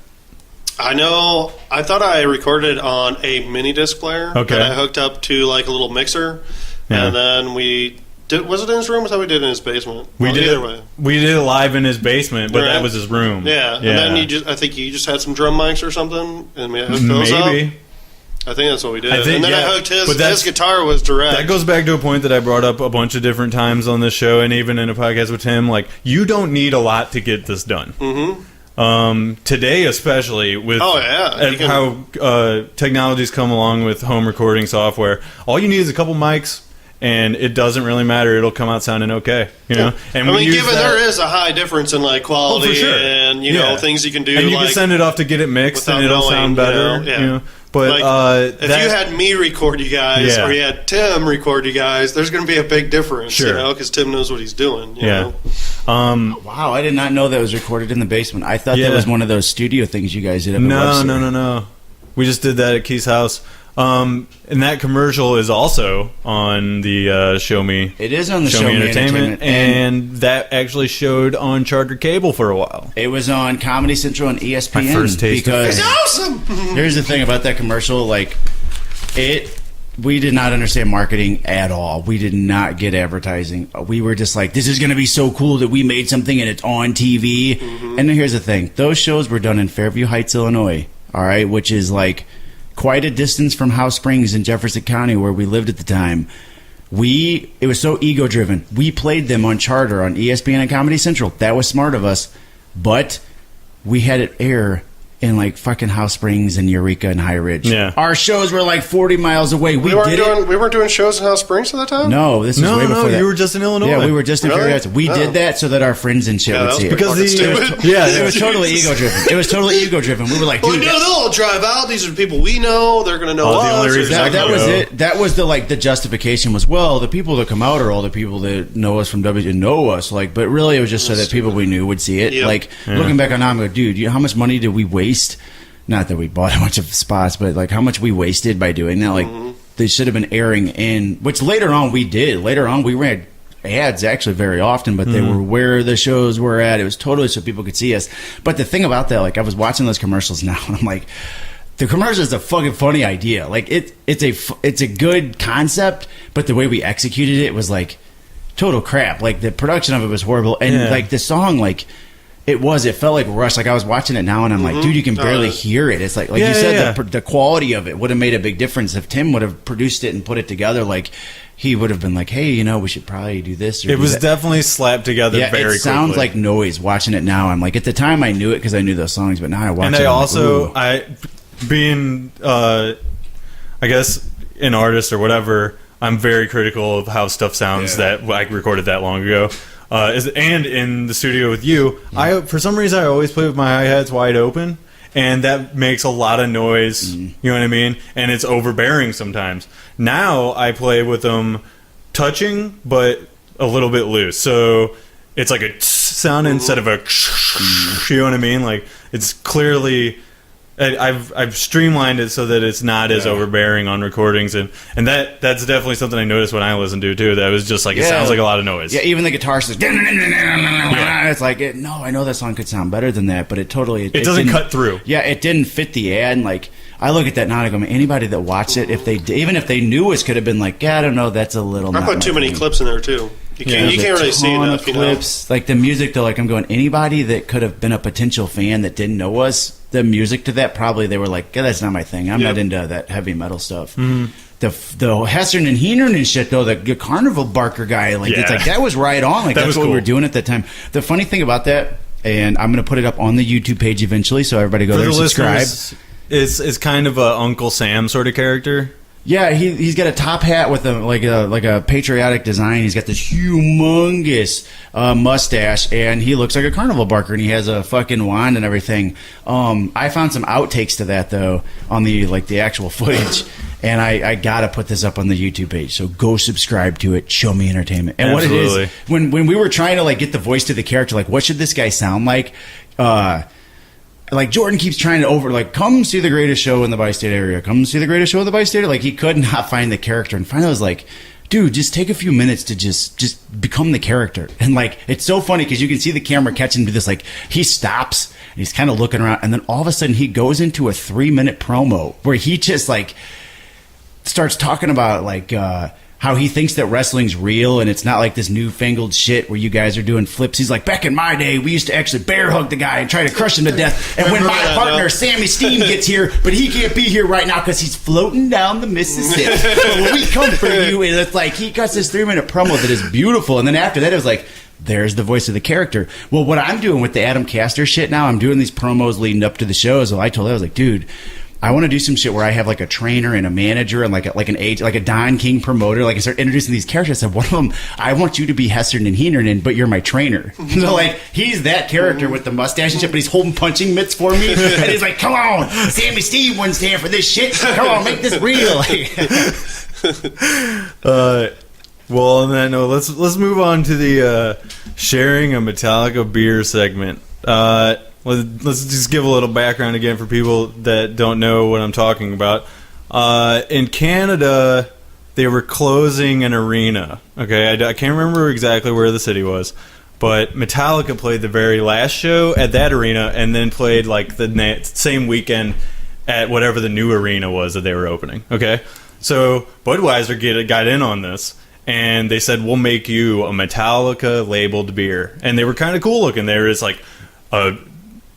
I know. I thought I recorded on a mini disc player Okay. that I hooked up to like a little mixer, Yeah. and then we did. Was it in his room? Or thought we did it in his basement. We Well, did either it. way. We did it live in his basement, but Right. that was his room. Yeah. and then I think you just had some drum mics or something, and we hooked those up. Maybe. I think that's what we did. I think, and then yeah, I hooked but his that's- guitar was direct. That goes back to a point that I brought up a bunch of different times on this show and even in a podcast with him. Like, you don't need a lot to get this done. Mm-hmm. Today, especially with Oh, yeah. and You can- how technology's come along with home recording software, all you need is a couple mics, and it doesn't really matter. It'll come out sounding okay, you know. And I we mean, use given that- there is a high difference in like quality Oh, for sure. and you Yeah. know things you can do, and you like, can send it off to get it mixed, and without it'll knowing, sound better, you know, yeah. you know. But like, if that- you had me record you guys Yeah. or you had Tim record you guys, there's going to be a big difference, Sure. you know, because Tim knows what he's doing. You yeah. know? Wow, I did not know that was recorded in the basement. I thought Yeah. that was one of those studio things you guys did up at No, Webster. no. We just did that at Keith's house. And that commercial is also on the Show Me. It is on the Show Me Entertainment, and that actually showed on Charter Cable for a while. It was on Comedy Central and ESPN. My first taste of because fame. Awesome. here's the thing about that commercial, like we did not understand marketing at all. We did not get advertising. We were just like, this is going to be so cool that we made something and it's on TV. And then here's the thing. Those shows were done in Fairview Heights, Illinois, all right, which is like quite a distance from House Springs in Jefferson County where we lived at the time. It was so ego driven. We played them on Charter, on ESPN and Comedy Central. That was smart of us. But we had it air in like fucking House Springs and Eureka and High Ridge. Yeah. Our shows were like 40 miles away. We We weren't doing shows in House Springs at that time. No, this was way before that. you were just in Illinois. Yeah, we were just in Really? Fairview Heights. We Oh. did that so that our friends and shit Yeah, would that was see it. pretty because fucking the stupid. yeah, It was totally ego driven. It was totally ego driven. We were like, Well, dude, they'll all drive out. These are the people we know. They're going to know Oh, us. the only or reason I something. that was go. it. That was the justification was, well, the people that come out are all the people that know us from W know us. Like, but really it was just so that people we knew would see it. Yep. Like looking back on now, I'm like, dude, you know how much money did we waste? Not that we bought a bunch of spots, but like how much we wasted by doing that. Like they should have been airing in, which later on we did. Later on we ran ads actually very often, but they were where the shows were at. It was totally so people could see us. But the thing about that, like I was watching those commercials now, and I'm like, the commercial is a fucking funny idea. Like it's a good concept, but the way we executed it was like total crap. Like the production of it was horrible, and like the song, like it felt like rushed. Like I was watching it now, and I'm like, dude, you can barely hear it. It's like Yeah, you said, yeah. the quality of it would have made a big difference if Tim would have produced it and put it together. Like he would have been like, hey, you know, we should probably do this. Or it do was that. definitely slapped together Yeah, very it sounds quickly. like noise watching it now. I'm like, at the time I knew it because I knew those songs, but now I watch And it. I I'm like, also, ooh. being, I guess, an artist or whatever, I'm very critical of how stuff sounds that I recorded that long ago. And in the studio with you, for some reason I always play with my hi-hats wide open, and that makes a lot of noise. You know what I mean? And it's overbearing sometimes. Now I play with them touching, but a little bit loose. So it's like a sound instead of a. You know what I mean? Like it's clearly. I've streamlined it so that it's not as overbearing on recordings, and that's definitely something I noticed when I listened to it too. That was just like it sounds like a lot of noise. Yeah, even the guitar says. It's like no, I know that song could sound better than that, but it doesn't cut through. Yeah, it didn't fit the ad. And like I look at that now and I go, man, anybody that watched it, even if they knew us, could have been like, yeah, I don't know, that's a little. I put too many clips in there too. You can't really see enough. Clips, like the music though. Like I'm going, anybody that could have been a potential fan that didn't know us, the music to that probably they were like, yeah, that's not my thing. I'm not into that heavy metal stuff. The Hessern and Heenern and shit though, the Carnival Barker guy, like it's like that was right on. Like that's what we were doing at that time. The funny thing about that, and I'm going to put it up on the YouTube page eventually, so everybody go there and subscribe. It's kind of a Uncle Sam sort of character. Yeah, he's got a top hat with a patriotic design. He's got this humongous mustache, and he looks like a carnival barker, and he has a fucking wand and everything. I found some outtakes to that though on the actual footage, and I gotta put this up on the YouTube page. So go subscribe to it. Show Me Entertainment. And Absolutely. What it is when we were trying to like get the voice to the character, like what should this guy sound like? Like Jordan keeps trying to come see the greatest show in the bi-state area. Come see the greatest show in the bi-state area. Like he could not find the character, and finally I was like, dude, just take a few minutes to just become the character. And like it's so funny because you can see the camera catch him to this, like he stops and he's kind of looking around, and then all of a sudden he goes into a 3-minute promo where he just like starts talking about like how he thinks that wrestling's real and it's not like this newfangled shit where you guys are doing flips. He's like, back in my day, we used to actually bear hug the guy and try to crush him to death. And when my partner, Sammy Steam, gets here, but he can't be here right now because he's floating down the Mississippi. But when we come for you, and it's like he cuts this 3-minute promo that is beautiful. And then after that, it was like, there's the voice of the character. Well, what I'm doing with the Adam Caster shit now, I'm doing these promos leading up to the shows. So I told him, I was like, dude, I want to do some shit where I have like a trainer and a manager and like an age, like a Don King promoter. Like I start introducing these characters. I said, one of them, I want you to be Hessern and Heenern, but you're my trainer. So like he's that character with the mustache and shit, but he's holding punching mitts for me, and he's like, "Come on, Sammy Steve wouldn't stand for this shit. Come on, make this real." Well, on that note, let's move on to the sharing a Metallica beer segment. Let's just give a little background again for people that don't know what I'm talking about. In Canada, they were closing an arena. Okay, I can't remember exactly where the city was, but Metallica played the very last show at that arena, and then played like the same weekend at whatever the new arena was that they were opening. Okay, so Budweiser got in on this, and they said, we'll make you a Metallica labeled beer, and they were kind of cool looking. There is like a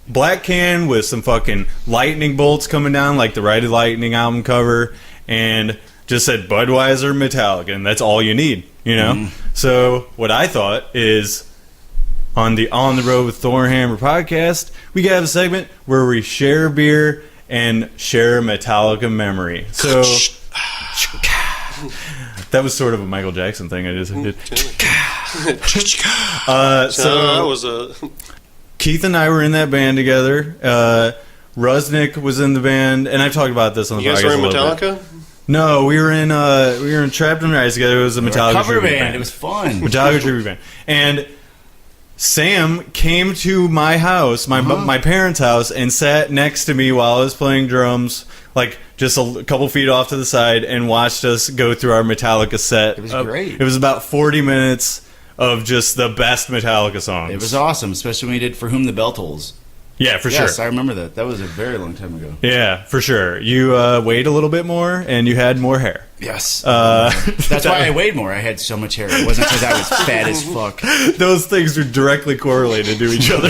black can with some fucking lightning bolts coming down, like the Ride of Lightning album cover, and just said Budweiser Metallica, and that's all you need, you know? So what I thought is, on the Road with Thorhammer podcast, we got a segment where we share beer and share a Metallica memory. So that was sort of a Michael Jackson thing I just did. That was a... Keith and I were in that band together. Rusnick was in the band, and I've talked about this on the podcast. You guys were in Metallica? No, we were in Trapped in Rise together. It was a Metallica cover tribute band. It was fun. Metallica tribute band. And Sam came to my house, my parents' house, and sat next to me while I was playing drums, like just a couple feet off to the side, and watched us go through our Metallica set. It was great. It was about 40 minutes of just the best Metallica songs. It was awesome, especially when we did For Whom the Bell Tolls. Yeah, for sure. Yes, I remember that. That was a very long time ago. Yeah, for sure. You weighed a little bit more, and you had more hair. Yes. That's why I weighed more. I had so much hair. It wasn't because I was fat as fuck. Those things are directly correlated to each other.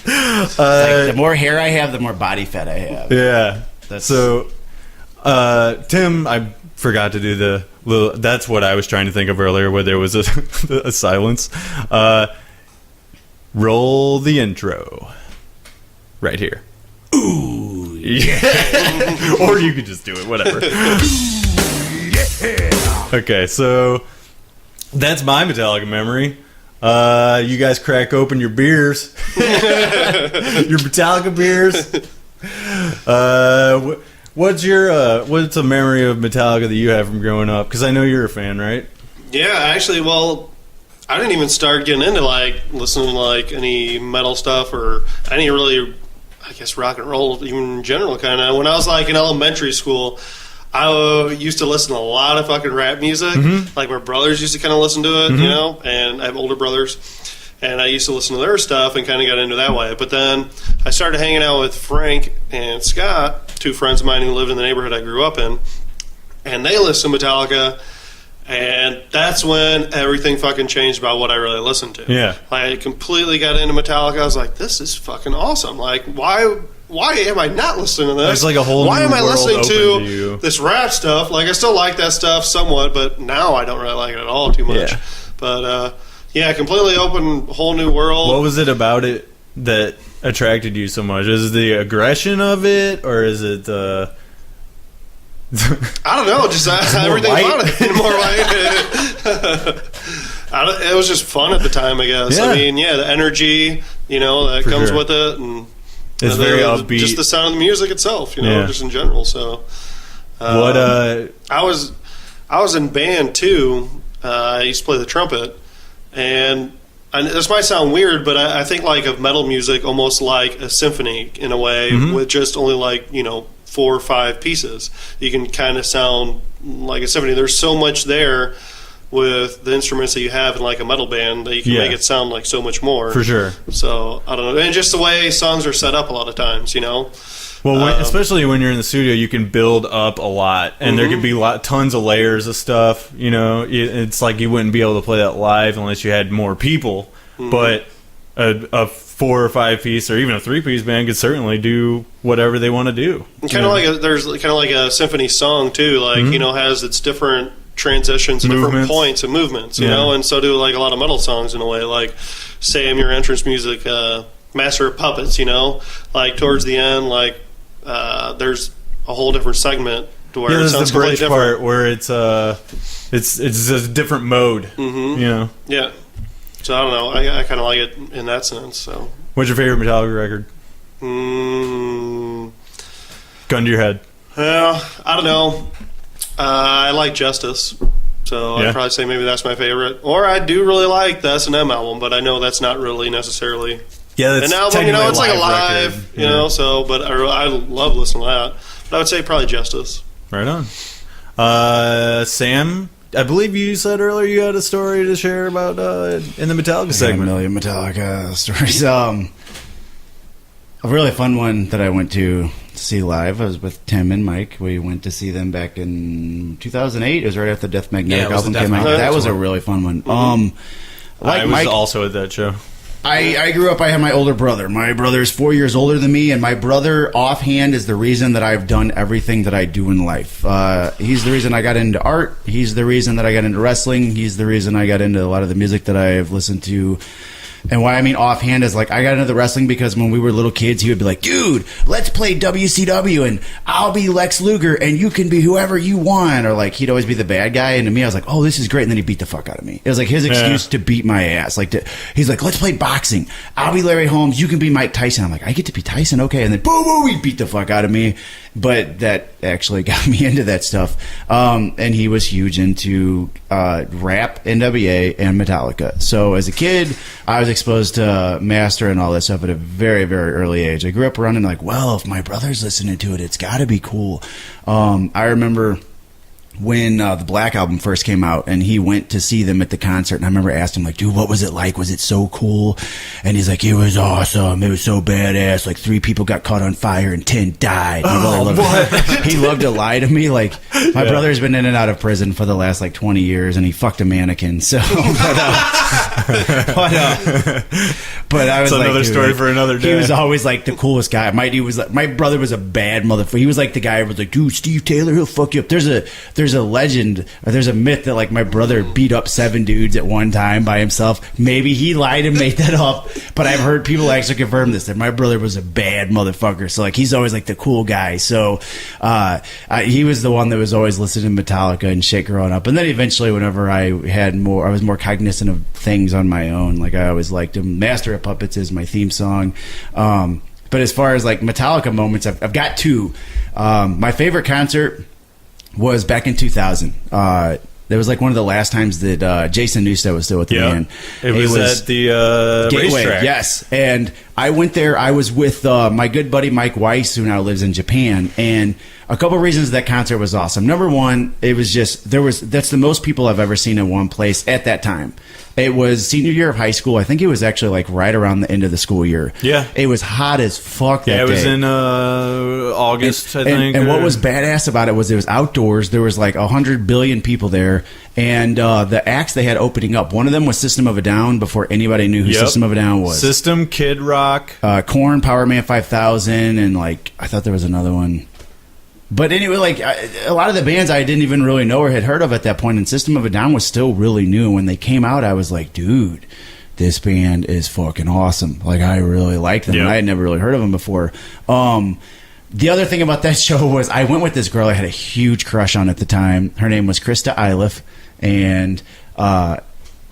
Like, the more hair I have, the more body fat I have. Yeah. So, Tim, I forgot to do the little... That's what I was trying to think of earlier, where there was a silence. Roll the intro. Right here. Ooh, yeah. Or you could just do it, whatever. Yeah. Okay, so that's my Metallica memory. You guys crack open your beers, your Metallica beers. What's a memory of Metallica that you have from growing up? Because I know you're a fan, right? Yeah, actually, well, I didn't even start getting into like listening to like any metal stuff or any really, I guess, rock and roll even in general. Kind of when I was like in elementary school, I used to listen to a lot of fucking rap music. Like my brothers used to kind of listen to it, you know, and I have older brothers, and I used to listen to their stuff and kind of got into that way. But then I started hanging out with Frank and Scott, two friends of mine who lived in the neighborhood I grew up in, and they listened to Metallica. And that's when everything fucking changed about what I really listened to. Yeah. I completely got into Metallica. I was like, this is fucking awesome. Like, why am I not listening to this? There's like a whole why new am I world listening open to you. this rap stuff? Like, I still like that stuff somewhat, but now I don't really like it at all too much. Yeah. But, yeah, completely open, whole new world. What was it about it that attracted you so much? Is it the aggression of it, or is it the... I don't know, just everything white. about it. More white. It was just fun at the time, I guess. Yeah. I mean, yeah, the energy, you know, that For comes sure. with it, and It's very upbeat. Just the sound of the music itself, you know, Yeah. just in general. So, What? I was in band too. I used to play the trumpet, and this might sound weird, but I think like of metal music almost like a symphony in a way, with just only like 4 or 5 pieces. You can kind of sound like a symphony. There's so much there with the instruments that you have in like a metal band that you can make it sound like so much more. For sure. So I don't know, and just the way songs are set up a lot of times, Well, especially when you're in the studio, you can build up a lot, and there could be tons of layers of stuff. You know, it's like you wouldn't be able to play that live unless you had more people. But a 4 or 5 piece or even a 3 piece band could certainly do whatever they want to do. Kind of there's kind of like a symphony song too, like has its different transitions, and different points and movements, you know, and so do like a lot of metal songs in a way. Like Sam, your entrance music, Master of Puppets, you know, like towards the end, like there's a whole different segment to where it there's sounds the bridge completely different. part where it's a different mode. You know. Yeah. So I don't know. I kind of like it in that sense. So. What's your favorite Metallica record? Gun to your head. Well, I don't know. I like Justice, so I'd probably say maybe that's my favorite. Or I do really like the S&M album, but I know that's not really necessarily that's an album. You know, it's like a live. record. You know, so but I love listening to that. But I would say probably Justice. Right on. Sam, I believe you said earlier you had a story to share about in the Metallica I got a segment. million Metallica stories. A really fun one that I went to see live. I was with Tim and Mike. We went to see them back in 2008. It was right after the Death Magnetic it was album the Death came out. Magnetic That was a tour. really fun one. I was Mike, also at that show. I grew up, I had my older brother. My brother is 4 years older than me, and my brother, offhand, is the reason that I've done everything that I do in life. He's the reason I got into art. He's the reason that I got into wrestling. He's the reason I got into a lot of the music that I've listened to. And why I mean offhand is like I got into the wrestling because when we were little kids, he would be like, dude, let's play WCW and I'll be Lex Luger and you can be whoever you want. Or like he'd always be the bad guy. And to me, I was like, oh, this is great. And then he beat the fuck out of me. It was like his excuse to beat my ass. He's like, let's play boxing. I'll be Larry Holmes. You can be Mike Tyson. I'm like, I get to be Tyson? Okay. And then boom, boom, he beat the fuck out of me. But that actually got me into that stuff. And he was huge into rap, NWA, and Metallica. So as a kid, I was exposed to Master and all that stuff at a very, very early age. I grew up running like, well, if my brother's listening to it, it's got to be cool. I remember when the Black album first came out and he went to see them at the concert, and I remember asking him like, dude, what was it like? Was it so cool? And he's like, it was awesome. It was so badass. Like 3 people got caught on fire and 10 died. He loved to lie to me. Like my brother's been in and out of prison for the last like 20 years and he fucked a mannequin. So but I was It's another dude, story for another day. He was always like the coolest guy. My brother was a bad motherfucker. He was like the guy who was like, dude, Steve Taylor, he'll fuck you up. There's a legend, or there's a myth that like my brother beat up 7 dudes at one time by himself. Maybe he lied and made that up, but I've heard people actually confirm this, that my brother was a bad motherfucker. So like he's always like the cool guy. So he was the one that was always listening to Metallica and shit growing up. And then eventually, whenever I was more cognizant of things on my own. Like I always liked him. Master of Puppets is my theme song. But as far as like Metallica moments, I've got 2. My favorite concert was back in 2000. That was like one of the last times that Jason Newsted was still with the band. It was at the Gateway, racetrack. yes. And I went there. I was with my good buddy Mike Weiss, who now lives in Japan. And a couple of reasons that concert was awesome. Number one, it was just that's the most people I've ever seen in one place at that time. It was senior year of high school. I think it was actually like right around the end of the school year. Yeah. It was hot as fuck that day. Yeah, it was in August, I think. And what was badass about it was outdoors. There was like 100 billion people there. And the acts they had opening up, one of them was System of a Down before anybody knew who System of a Down was. System, Kid Rock. Korn, Power Man 5000, and like I thought there was another one. But anyway, like a lot of the bands I didn't even really know or had heard of at that point, and System of a Down was still really new. When they came out, I was like, dude, this band is fucking awesome. Like I really liked them. Yep. And I had never really heard of them before. The other thing about that show was I went with this girl I had a huge crush on at the time. Her name was Krista Iliff, and I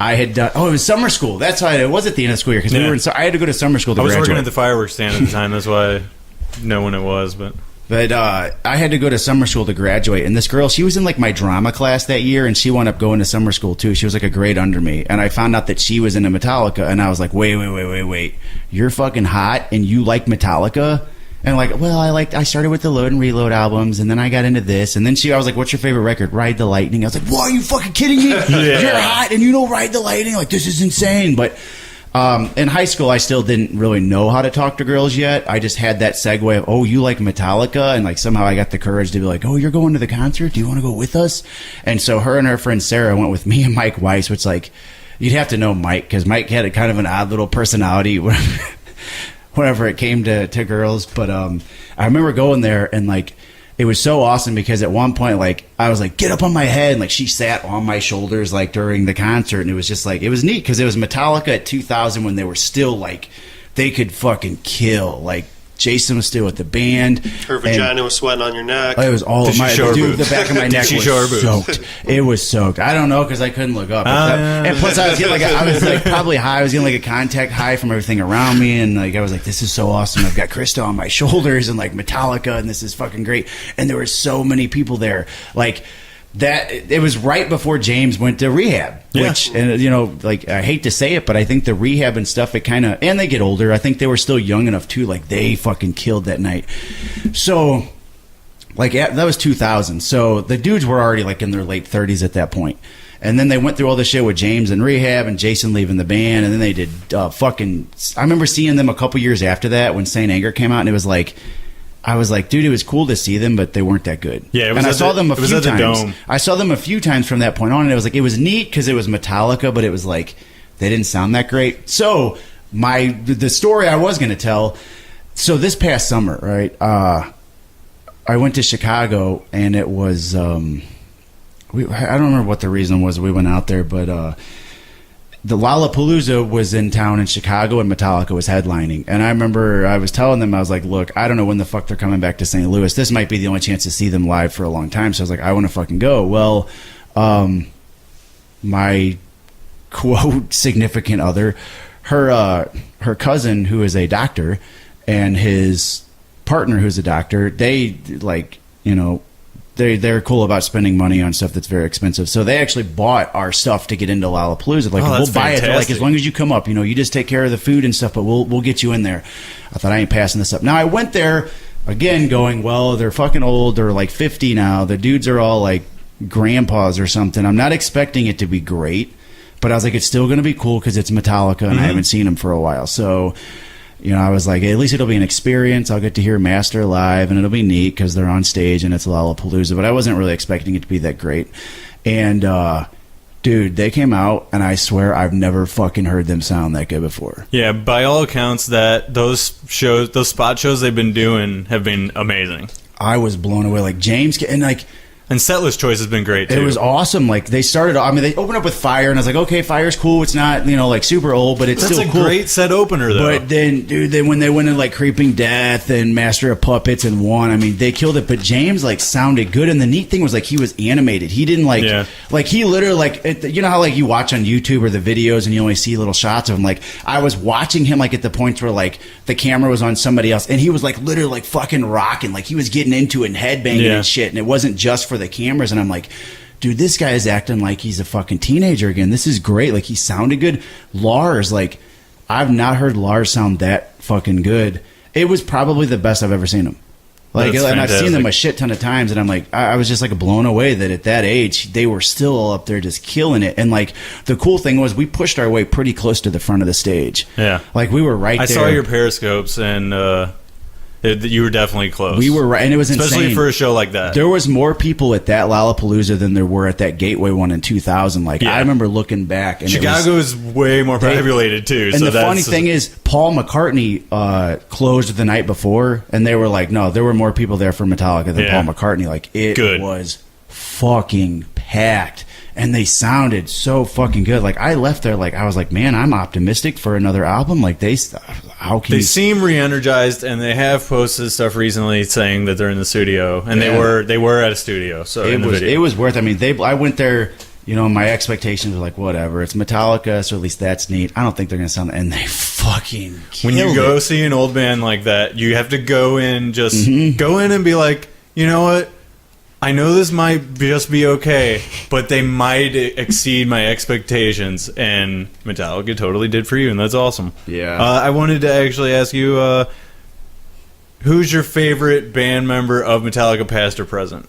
had done. Oh, it was summer school. That's why it was at the end of the school year because we were. I had to go to summer school to I was graduate. working at the fireworks stand at the time. That's why I know when it was, but. But I had to go to summer school to graduate, and this girl, she was in like my drama class that year, and she wound up going to summer school too. She was like a grade under me, and I found out that she was into Metallica, and I was like, wait, you're fucking hot, and you like Metallica? And like, well, I started with the Load and Reload albums, and then I got into this, and then I was like, what's your favorite record? Ride the Lightning. I was like, whoa, are you fucking kidding me? Yeah. You're hot, and you know Ride the Lightning? Like, this is insane. But in high school, I still didn't really know how to talk to girls yet. I just had that segue of, oh, you like Metallica? And like somehow I got the courage to be like, oh, you're going to the concert? Do you want to go with us? And so her and her friend Sarah went with me and Mike Weiss, which like, you'd have to know Mike, because Mike had a kind of an odd little personality whenever it came to girls. But I remember going there, and like, it was so awesome because at one point, like, I was like, get up on my head. And like, she sat on my shoulders, like, during the concert. And it was just like, it was neat because it was Metallica at 2000 when they were still like, they could fucking kill. Like, Jason was still with the band. Her vagina was sweating on your neck. It was all Did of my, she show her dude, the boobs? back of my Did neck she was show her boobs? soaked. It was soaked. I don't know because I couldn't look up. And plus, I was getting I was like probably high. I was getting like a contact high from everything around me, and like I was like, this is so awesome. I've got Krista on my shoulders and like Metallica, and this is fucking great. And there were so many people there, like. That it was right before James went to rehab, which, and you know, like I hate to say it, but I think the rehab and stuff, it kind of, and they get older. I think they were still young enough too. Like they fucking killed that night. So, like that was 2000. So the dudes were already like in their late 30s at that point. And then they went through all this shit with James and rehab and Jason leaving the band, and then they did fucking. I remember seeing them a couple years after that when Saint Anger came out, and it was like. I was like, dude, it was cool to see them, but they weren't that good. Yeah, it was and I saw them a it was few at the times. Dome. I saw them a few times from that point on, and it was like it was neat because it was Metallica, but it was like they didn't sound that great. So the story I was going to tell. So this past summer, right? I went to Chicago, and it was I don't remember what the reason was we went out there, but. The Lollapalooza was in town in Chicago, and Metallica was headlining. And I remember I was telling them, I was like, look, I don't know when the fuck they're coming back to St. Louis. This might be the only chance to see them live for a long time. So I was like, I want to fucking go. Well, my quote significant other, her cousin, who is a doctor, and his partner, who's a doctor, they like, you know, they're cool about spending money on stuff that's very expensive. So they actually bought our stuff to get into Lollapalooza. Like, we'll buy it. Like, as long as you come up, you know, you just take care of the food and stuff, but we'll get you in there. I thought, I ain't passing this up. Now I went there again going, well, they're fucking old. They're like 50 now. The dudes are all like grandpas or something. I'm not expecting it to be great, but I was like, it's still going to be cool because it's Metallica and I haven't seen them for a while. So, you know, I was like, at least it'll be an experience. I'll get to hear Master live, and it'll be neat because they're on stage and it's Lollapalooza. But I wasn't really expecting it to be that great. And Dude, they came out, and I swear I've never fucking heard them sound that good before. Yeah, by all accounts, that those spot shows they've been doing have been amazing. I was blown away. Like, James, and like... And Setlist Choice has been great, too. It was awesome. Like, they started... I mean, they opened up with Fire, and I was like, okay, Fire's cool. It's not, like, super old, but it's still cool. That's a great set opener, though. But then, dude, when they went into, like, Creeping Death and Master of Puppets and One, I mean, they killed it. But James, like, sounded good. And the neat thing was, like, he was animated. He didn't, like... Yeah. Like, he literally, like... You know how, like, you watch on YouTube or the videos and you only see little shots of him? Like, I was watching him, like, at the points where, like, the camera was on somebody else. And he was, like, literally, like, fucking rocking. Like, he was getting into it and headbanging and shit. And it wasn't just for the cameras. And I'm like... Dude, this guy is acting like he's a fucking teenager again. This is great. Like, he sounded good. Lars, like, I've not heard Lars sound that fucking good. It was probably the best I've ever seen him. Like, That's and I've seen them fantastic. a shit ton of times, and I'm like, I was just like blown away that at that age they were still up there just killing it. And like, the cool thing was we pushed our way pretty close to the front of the stage. Yeah. Like, we were right I there. saw your periscopes, and you were definitely close. We were right, and it was Especially insane. for a show like that. There was more people at that Lollapalooza than there were at that Gateway one in 2000. Like, Yeah. I remember looking back, and Chicago is way more populated, too. And so the funny thing is, Paul McCartney closed the night before, and they were like, no, there were more people there for Metallica than Yeah. Paul McCartney. Like, it Good. was fucking packed. And they sounded so fucking good. Like, I left there, like, I was like, man, I'm optimistic for another album. Like, how can They you... seem re-energized, and they have posted stuff recently saying that they're in the studio, and Yeah. they were at a studio. So in the video. It was worth. I mean, I went there. My expectations were like, whatever. It's Metallica, so at least that's neat. I don't think they're gonna sound. And they fucking When you killed go it. see an old band like that, you have to go in Mm-hmm. go in and be like, you know what? I know this might just be okay, but they might exceed my expectations, and Metallica totally did for you, and that's awesome. Yeah. I wanted to actually ask you, who's your favorite band member of Metallica, past or present?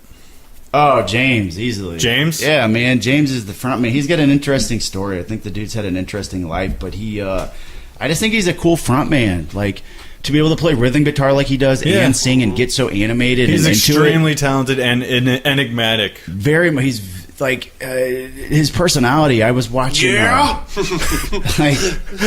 Oh, James, easily. James? Yeah, man. James is the front man. He's got an interesting story. I think the dude's had an interesting life, but I just think he's a cool front man. Like, to be able to play rhythm guitar like he does Yeah. and sing and get so animated He's and into it. extremely talented and enigmatic. Very much. He's like his personality. I was watching. Like,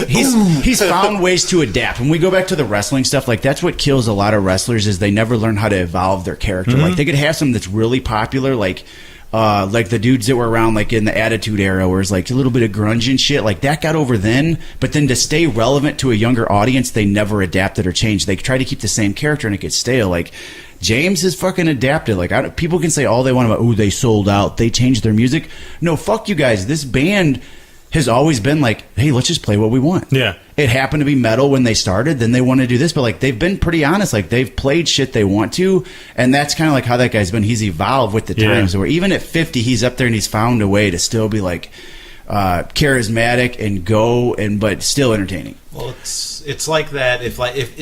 he's found ways to adapt. When we go back to the wrestling stuff, like, that's what kills a lot of wrestlers is they never learn how to evolve their character. Like, they could have something that's really popular, like the dudes that were around like in the Attitude Era, where it's like a little bit of grunge and shit, like that got over then. But then to stay relevant to a younger audience, they never adapted or changed. They try to keep the same character and it gets stale. Like, James has fucking adapted. Like, people can say all they want about, oh, they sold out, they changed their music. No, fuck you guys. This band has always been like, hey, let's just play what we want. Yeah. It happened to be metal when they started, then they want to do this, but like, they've been pretty honest. Like, they've played shit they want to, and that's kind of like how that guy's been. He's evolved with the Yeah. times, where even at 50, he's up there and he's found a way to still be like charismatic and but still entertaining. Well, it's like that. If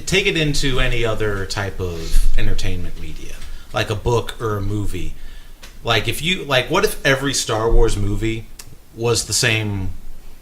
take it into any other type of entertainment media, like a book or a movie. Like, what if every Star Wars movie was the same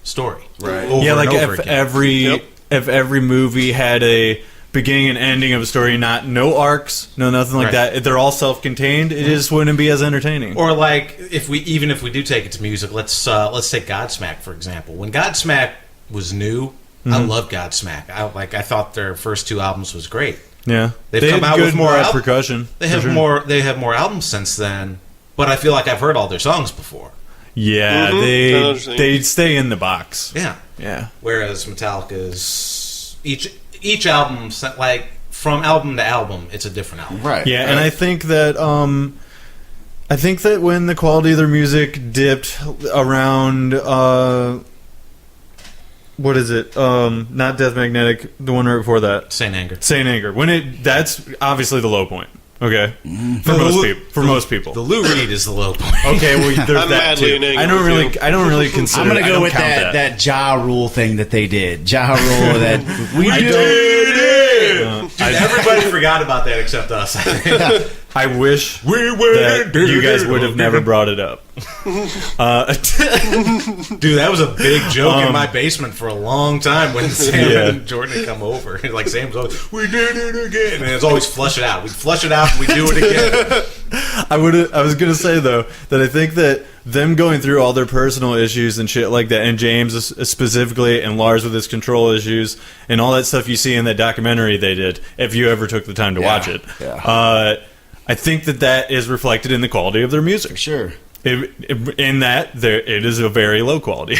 story? Right. Over Yeah, like and over if again. every movie had a beginning and ending of a story, no arcs, no nothing like Right. that. If they're all self-contained, it just wouldn't be as entertaining. Or like, if we do take it to music, let's take Godsmack for example. When Godsmack was new, I loved Godsmack. I thought their first two albums was great. Yeah, They've they come had out good with more percussion. They have for sure. more. They have more albums since then. But I feel like I've heard all their songs before. Yeah, I know what you're saying. they stay in the box. Yeah. Yeah. Whereas Metallica's each album, like from album to album, it's a different album. Right. Yeah, and I think that when the quality of their music dipped around what is it? Not Death Magnetic, the one right before that. Saint Anger. Saint Anger. That's obviously the low point. Okay, for most people. The Lou Reed is the low point. Okay, well, there's I'm that madly too. in anger I don't with you. really consider. I'm gonna I go don't with count that Ja Rule thing that they did. Ja Rule that we I do. don't. Dude, everybody forgot about that except us. I wish that you guys would have never brought it up. Dude, that was a big joke in my basement for a long time when Sam and Jordan had come over. Like, Sam's always, we did it again. And it's always flush it out. We flush it out and we do it again. I was going to say, though, that I think that them going through all their personal issues and shit like that, and James specifically, and Lars with his control issues, and all that stuff you see in that documentary they did, if you ever took the time to watch it, I think that is reflected in the quality of their music. Sure. In that it is a very low quality.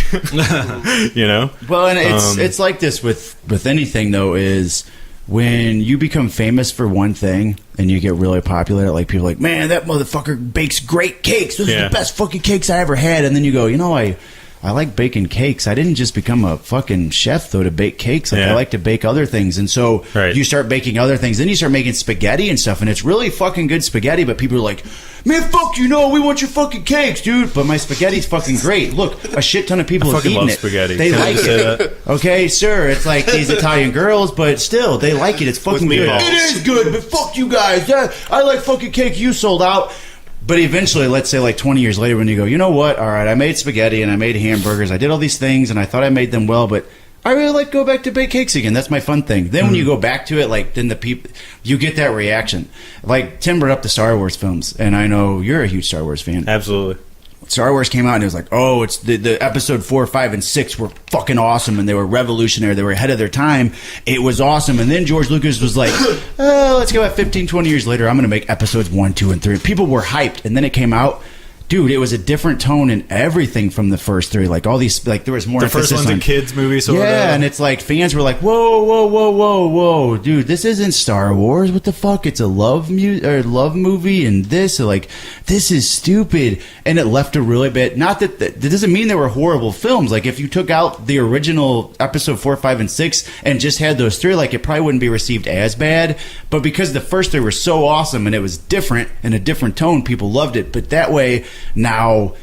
You know. Well, and it's like this with anything though, is when you become famous for one thing and you get really popular, like people are like, man, that motherfucker bakes great cakes. Those are the best fucking cakes I ever had. And then you go, you know, I like baking cakes. I didn't just become a fucking chef, though, to bake cakes. Like, I like to bake other things. And so you start baking other things. Then you start making spaghetti and stuff, and it's really fucking good spaghetti, but people are like, man, fuck you, no, we want your fucking cakes, dude. But my spaghetti's fucking great. Look, a shit ton of people have eaten it. Spaghetti. They like it. Okay, sure. It's like these Italian girls, but still, they like it. It's fucking good. It is good, but fuck you guys. I like fucking cake. You sold out. But eventually, let's say like 20 years later, when you go, you know what? All right, I made spaghetti and I made hamburgers. I did all these things and I thought I made them well, but I really like to go back to bake cakes again. That's my fun thing. Then when you go back to it, like then the people, you get that reaction. Like Tim brought up the Star Wars films, and I know you're a huge Star Wars fan. Absolutely. Star Wars came out and it was like, oh, it's the episode 4, 5, and 6 were fucking awesome, and they were revolutionary. They were ahead of their time. It was awesome. And then George Lucas was like, oh, let's go about 15, 20 years later. I'm going to make episodes 1, 2, and 3. People were hyped, and then it came out. Dude, it was a different tone in everything from the first 3. Like all these, like there was more emphasis on... The first one's a kids movie, sort of. Yeah, and it's like fans were like, whoa, dude, this isn't Star Wars. What the fuck? It's a love movie, and this is stupid. And it left a really bit. Not that doesn't mean they were horrible films. Like if you took out the original episode 4, 5, and 6 and just had those 3, like it probably wouldn't be received as bad. But because the first 3 were so awesome and it was different in a different tone, people loved it. But that way. Now,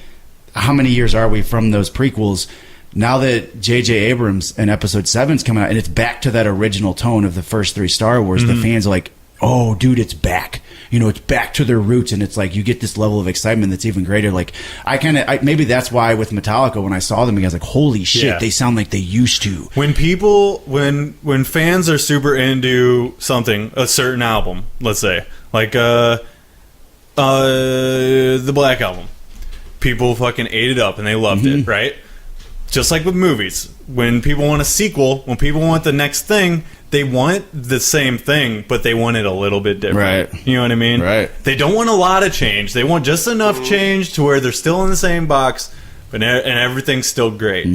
how many years are we from those prequels? Now that J.J. Abrams and Episode 7's coming out, and it's back to that original tone of the first 3 Star Wars, the fans are like, oh, dude, it's back. You know, it's back to their roots, and it's like you get this level of excitement that's even greater. Like, maybe that's why with Metallica, when I saw them, I was like, holy shit, they sound like they used to. When people, when fans are super into something, a certain album, let's say, like, the Black Album. People fucking ate it up and they loved it, right? Just like with movies. When people want a sequel, when people want the next thing, they want the same thing, but they want it a little bit different. Right. You know what I mean? Right. They don't want a lot of change. They want just enough change to where they're still in the same box, and everything's still great.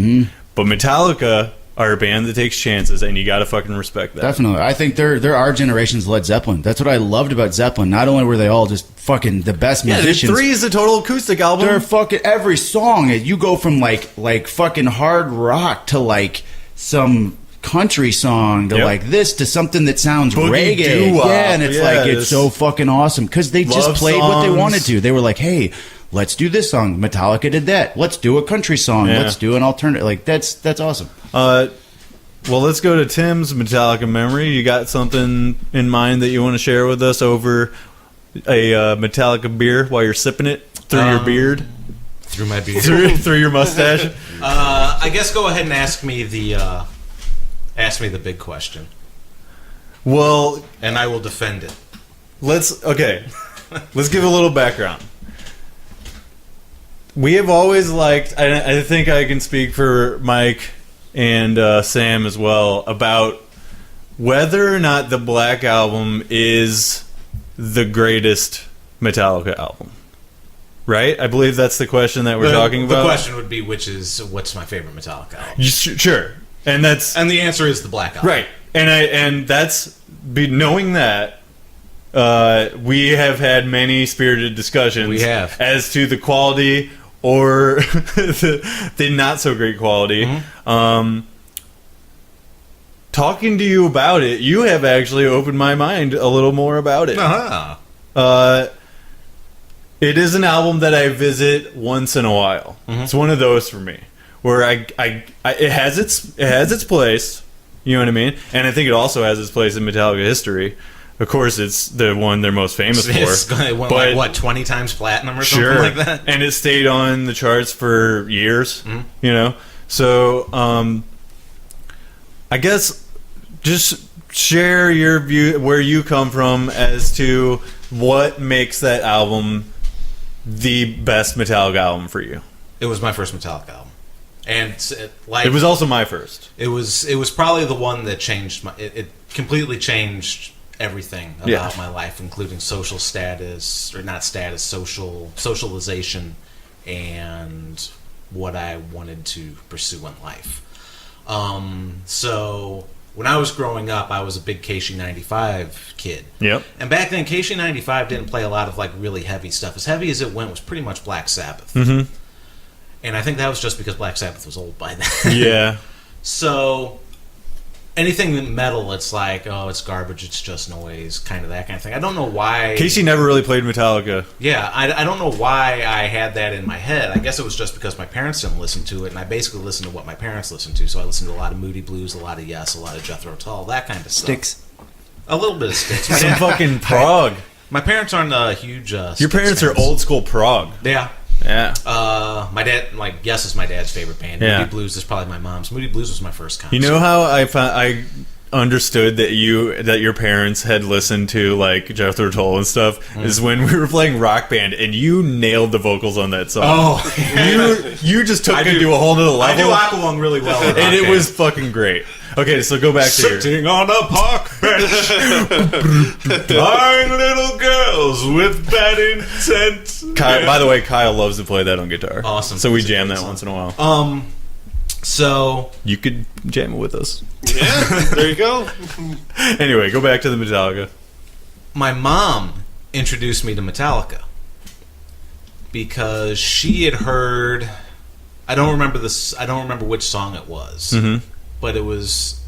But Metallica are a band that takes chances, and you gotta fucking respect that. Definitely. I think they're our generation's Led Zeppelin. That's what I loved about Zeppelin. Not only were they all just fucking the best musicians. 3 is a total acoustic album. They're fucking every song. You go from like fucking hard rock to like some country song to like this to something that sounds Boogie reggae. doo-wop. Yeah, and it's like it's so fucking awesome because they just played what they wanted to. They were like, hey, let's do this song. Metallica did that. Let's do a country song. Let's do an alternative. Like that's awesome. Well, let's go to Tim's Metallica memory. You got something in mind that you want to share with us over a Metallica beer while you're sipping it through your beard? Through my beard. through your mustache? I guess go ahead and ask me the big question. Well... And I will defend it. Let's give a little background. We have always liked... I think I can speak for Mike and Sam as well about whether or not the Black Album is the greatest Metallica album. Right? I believe that's the question that we're talking about. The question would be what's my favorite Metallica album? Sure. And the answer is the Black Album. Right. And that's knowing that we have had many spirited discussions We have. as to the quality or the not so great quality. Talking to you about it, you have actually opened my mind a little more about it. It is an album that I visit once in a while. It's one of those for me where it has its place. You know what I mean? And I think it also has its place in Metallica history. of course, it's the one they're most famous for. It went but like, what, 20 times platinum or something like that? And it stayed on the charts for years, you know? So, I guess just share your view, where you come from as to what makes that album the best Metallica album for you. It was my first Metallica album. And it was also my first. It was probably the one that changed it completely changed everything about my life, including social status, or not status, socialization, and what I wanted to pursue in life. So when I was growing up, I was a big KC95 kid. Yep. And back then, KC95 didn't play a lot of like really heavy stuff. As heavy as it went was pretty much Black Sabbath. Mm-hmm. And I think that was just because Black Sabbath was old by then. Yeah. So anything metal, it's like, oh, it's garbage, it's just noise, kind of that kind of thing. I don't know why. Casey never really played Metallica. Yeah, I don't know why I had that in my head. I guess it was just because my parents didn't listen to it, and I basically listened to what my parents listened to. So I listened to a lot of Moody Blues, a lot of Yes, a lot of Jethro Tull, that kind of stuff. Sticks. A little bit of Sticks. Some fucking prog. My parents aren't huge Your Styx parents fans. are old school prog. Yeah. Yeah. My dad, like, Yes is my dad's favorite band. Yeah. Moody Blues is probably my mom's. Moody Blues was my first concert. You know how I understood that your parents had listened to like Jethro Tull and stuff is when we were playing Rock Band and you nailed the vocals on that song. Oh, you just took it to a whole nother I do level. Aqualung really well. in And Rock it Band. was fucking great. Okay, so go back to your... Sitting on a park bench, eyeing little girls with bad intent. Kyle, by the way, Kyle loves to play that on guitar. Awesome. So we It's a jam great that song. once in a while. So You could jam it with us. Yeah, there you go. Anyway, go back to the Metallica. my mom introduced me to Metallica because she had heard. I don't remember this. I don't remember which song it was, but it was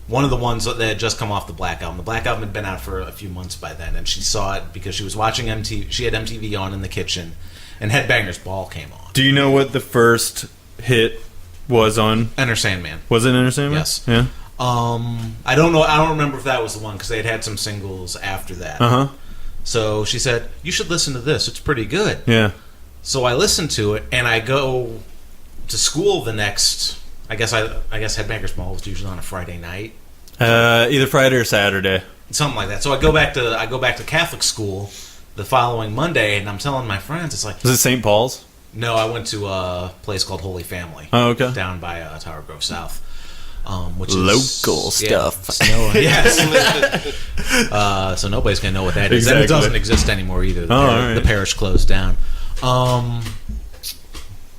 one of the ones that had just come off the Black Album. The Black Album had been out for a few months by then, and she saw it because she was watching MTV. She had MTV on in the kitchen, and Headbangers Ball came on. Do you know what the first hit was on? Enter Sandman. Was it Enter Sandman? Yes. Yeah. I don't know. I don't remember if that was the one because they had some singles after that. Uh-huh. So she said, "You should listen to this. It's pretty good." Yeah. So I listened to it, and I go to school the next. I guess Headbangers Ball was usually on a Friday night, Either Friday or Saturday. something like that. So I go back to Catholic school the following Monday, and I'm telling my friends, it's like, Was it St. Paul's? no, I went to a place called Holy Family. Oh, okay. Down by Tower Grove South. Which Local is, stuff. Yes. So nobody's gonna know what that is. And it Exactly. doesn't exist anymore either. Oh, all right. The parish closed down.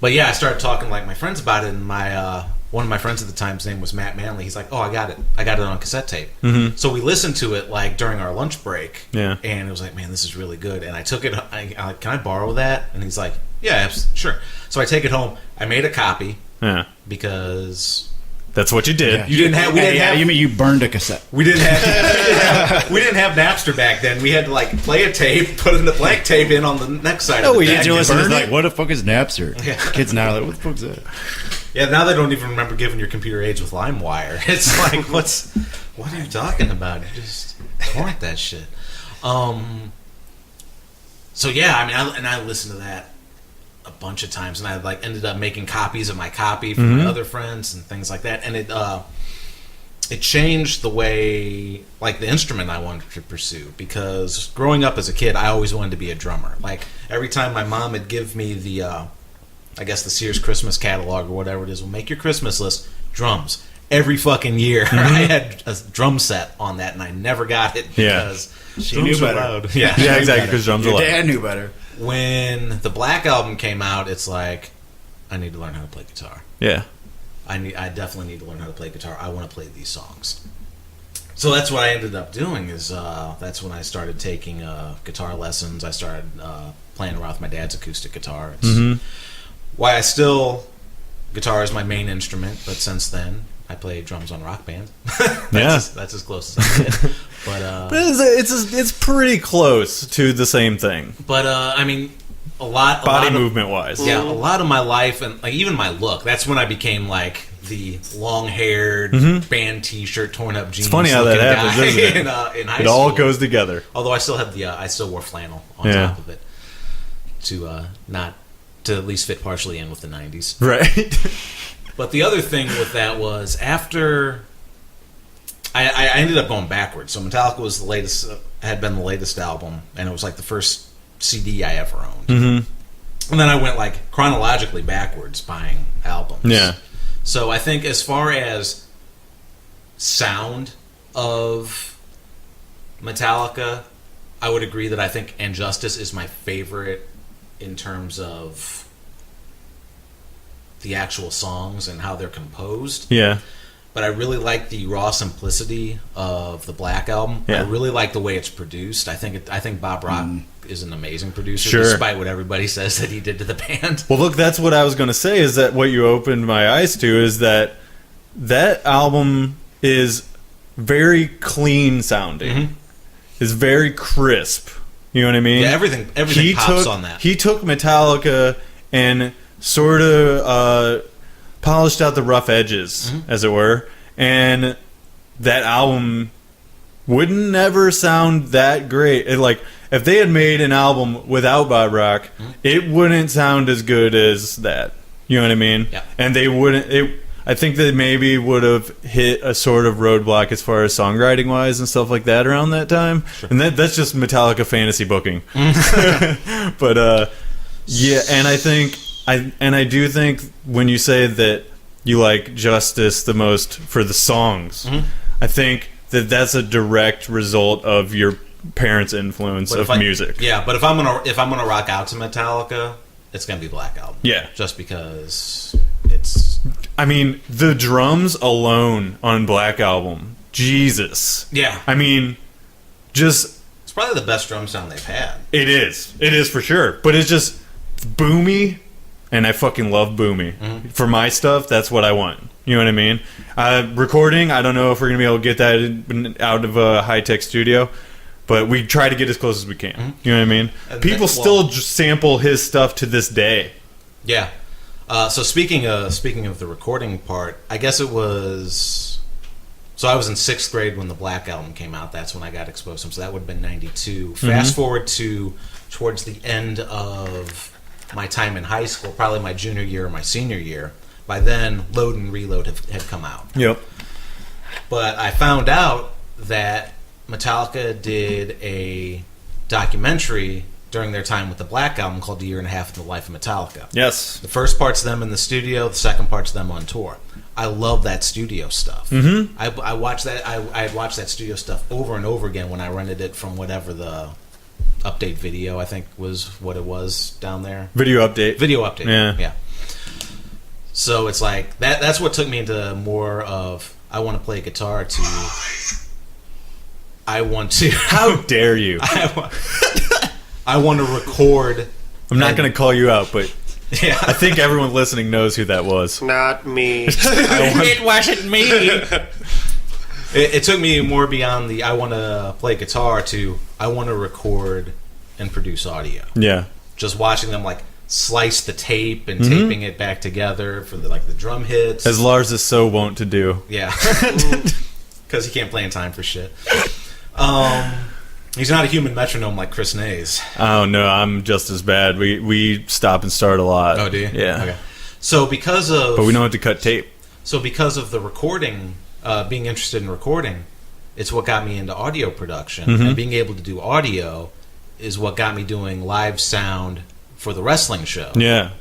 But yeah, I started talking to like my friends about it, and my one of my friends at the time's name was Matt Manley. He's like, "Oh, I got it on cassette tape." Mm-hmm. So we listened to it like during our lunch break. Yeah. And it was like, "Man, this is really good." And I took it. I like, "Can I borrow that?" And he's like, "Yeah, sure." So I take it home. I made a copy Yeah. because That's what you did. you didn't have. We didn't have. You mean you burned a cassette? We didn't have we didn't have Napster back then. We had to like play a tape, put in the blank tape in on the next side of the deck, and burn like, it. what the fuck is Napster? Yeah. Kids now are like, what the fuck's that? Yeah, now they don't even remember giving your computer age with LimeWire. It's like, what are you talking about? You just torrent that shit. So yeah, I mean, I listened to that a bunch of times, and I like ended up making copies of my copy for my other friends and things like that, and it changed the way, like, the instrument I wanted to pursue, because growing up as a kid, I always wanted to be a drummer. Like, every time my mom would give me the, I guess the Sears Christmas catalog or whatever it is, will make your Christmas list, drums. Every fucking year, I had a drum set on that, and I never got it because She drums knew were better. loud. Yeah. Yeah, exactly, because drums are Your loud. dad knew better. When the Black Album came out, it's like, I need to learn how to play guitar. Yeah. I definitely need to learn how to play guitar. I want to play these songs. So that's what I ended up doing. Is that's when I started taking guitar lessons. I started playing around with my dad's acoustic guitar. It's why guitar is my main instrument. But since then, I play drums on Rock Band. That's as close as I get. But it's pretty close to the same thing, I mean, a lot body of, movement wise. Yeah, a lot of my life and like even my look. That's when I became like the long-haired band T-shirt, torn-up jeans. It's funny how that happens, guy isn't it? in high It school. all goes together. Although I still have I still wore flannel on top of it to not to at least fit partially in with the '90s. Right. But the other thing with that was after I ended up going backwards. So Metallica was the latest, had been the latest album, and it was like the first CD I ever owned. Mm-hmm. And then I went like chronologically backwards buying albums. Yeah. So I think as far as sound of Metallica, I would agree that I think And Justice is my favorite in terms of the actual songs and how they're composed. Yeah. But I really like the raw simplicity of the Black Album. Yeah. I really like the way it's produced. I think Bob Rock is an amazing producer, Sure. despite what everybody says that he did to the band. Well, look, that's what I was going to say, is that what you opened my eyes to is that album is very clean sounding. Mm-hmm. Is very crisp. You know what I mean? Yeah, everything pops on that. He took Metallica and sort of polished out the rough edges, as it were, and that album wouldn't ever sound that great. Like, if they had made an album without Bob Rock, it wouldn't sound as good as that. You know what I mean? Yeah. And they wouldn't. I think they maybe would have hit a sort of roadblock as far as songwriting wise and stuff like that around that time. Sure. And that's just Metallica fantasy booking. But yeah, and I do think when you say that you like Justice the most for the songs, I think that that's a direct result of your parents' influence of music. Yeah, but if I'm gonna rock out to Metallica, it's gonna be Black Album. Yeah, just because it's. I mean, the drums alone on Black Album, Jesus. Yeah, I mean, just it's probably the best drum sound they've had. It is for sure. But it's just boomy, and I fucking love boomy. For my stuff, that's what I want. You know what I mean? Recording, I don't know if we're gonna be able to get that out of a high-tech studio. But we try to get as close as we can. You know what I mean? People still just sample his stuff to this day. Yeah. So speaking of the recording part, I guess it was. So I was in 6th grade when the Black Album came out. That's when I got exposed to him. So that would have been 92. Fast forward to towards the end of my time in high school, probably my junior year or my senior year. By then, Load and Reload had come out. Yep. But I found out that Metallica did a documentary during their time with the Black Album called "A Year and a Half in the Life of Metallica." Yes. The first part's them in the studio, the second part's them on tour. I love that studio stuff. I watched that. I had watched that studio stuff over and over again when I rented it from whatever the update video I think was what it was down there. Video update. Video update. Yeah. So it's like that. That's what took me into more of I want to play guitar to. I want to. How dare you? I want to record. I'm not going to call you out, but yeah. I think everyone listening knows who that was. Not me. It wasn't me. It took me more beyond the I want to play guitar to I want to record and produce audio. Yeah. Just watching them like slice the tape and taping it back together for the drum hits. As Lars is so wont to do. Yeah. Because he can't play in time for shit. He's not a human metronome like Chris Nays. Oh no, I'm just as bad. We stop and start a lot. Oh, do you? Yeah. Okay. So because of, but we know how to cut tape. So because of the recording, being interested in recording, it's what got me into audio production, and being able to do audio is what got me doing live sound for the wrestling show. Yeah.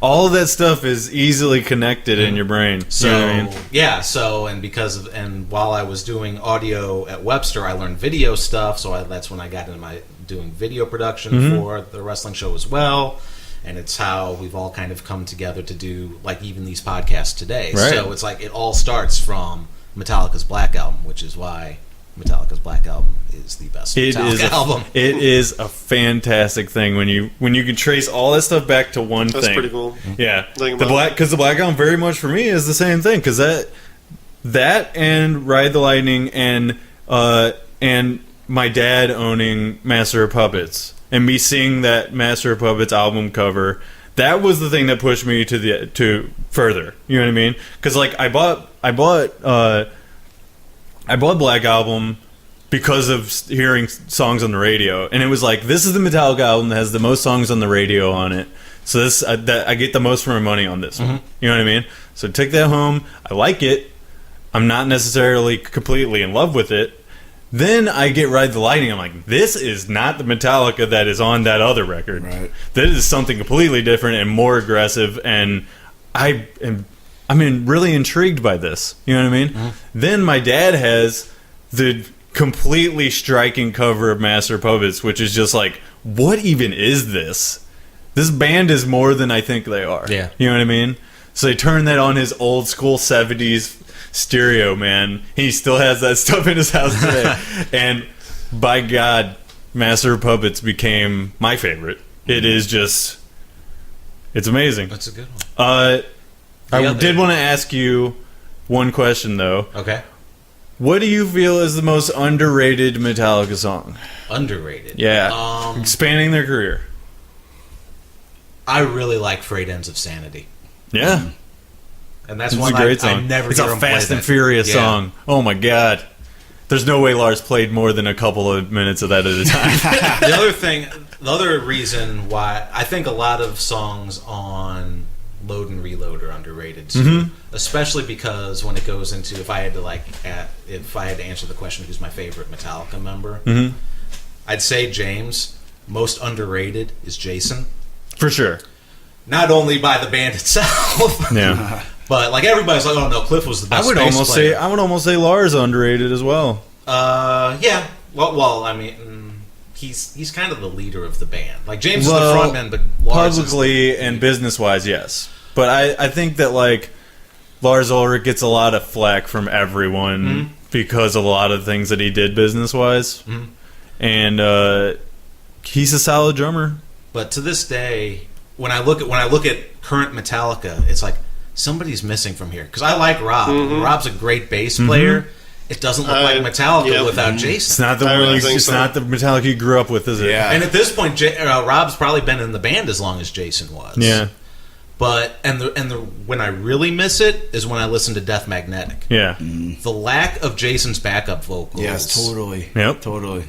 All of that stuff is easily connected in your brain. So you know what I mean? yeah, so and while I was doing audio at Webster, I learned video stuff. So that's when I got into doing video production for the wrestling show as well. And it's how we've all kind of come together to do like even these podcasts today. Right. So it's like it all starts from Metallica's Black Album, which is why Metallica's Black Album is the best Metallica album. It is a fantastic thing when you can trace all that stuff back to one thing. That's pretty cool. Yeah, the Black Album very much for me is the same thing because that and Ride the Lightning and my dad owning Master of Puppets and me seeing that Master of Puppets album cover that was the thing that pushed me to further. You know what I mean? Because like I bought Black Album because of hearing songs on the radio, and it was like, this is the Metallica album that has the most songs on the radio on it. So this I get the most for my money on this one. You know what I mean? So take that home. I like it. I'm not necessarily completely in love with it. Then I get Ride the Lightning. I'm like, this is not the Metallica that is on that other record. Right. That is something completely different and more aggressive, and I'm really intrigued by this. You know what I mean? Then my dad has the completely striking cover of Master of Puppets, which is just like, what even is this? This band is more than I think they are. Yeah. You know what I mean? So they turned that on his old school 70s stereo, man. He still has that stuff in his house today. And by God, Master of Puppets became my favorite. It is just, it's amazing. That's a good one. I did want to ask you one question, though. Okay. What do you feel is the most underrated Metallica song? Underrated. Yeah. Expanding their career. I really like Freight Ends of Sanity. Yeah. And that's It's one a great I song. never It's hear a him play Fast and that. Furious Yeah. song. Oh my God. There's no way Lars played more than a couple of minutes of that at a time. The other reason why I think a lot of songs on Load and Reload are underrated too, especially because when it goes into, if I had to answer the question, who's my favorite Metallica member, I'd say James. Most underrated is Jason. For sure. Not only by the band itself, Yeah. but like everybody's like, oh no, Cliff was the best. I would bass player. almost say Lars underrated as well. Yeah. Well, I mean, he's kind of the leader of the band. Like James Well, is the frontman, but Lars Publicly and business wise, yes. But I think that like Lars Ulrich gets a lot of flack from everyone because of a lot of things that he did business wise, and he's a solid drummer. But to this day, when I look at current Metallica, it's like somebody's missing from here. Because I like Rob. Rob's a great bass player. It doesn't look like Metallica without It's Jason. not the I one. really It's think so. not the Metallica you grew up with, is it? Yeah. And at this point, Rob's probably been in the band as long as Jason was. Yeah. But when I really miss it is when I listen to Death Magnetic. Yeah. The lack of Jason's backup vocals. Yes, totally. Yep. Totally.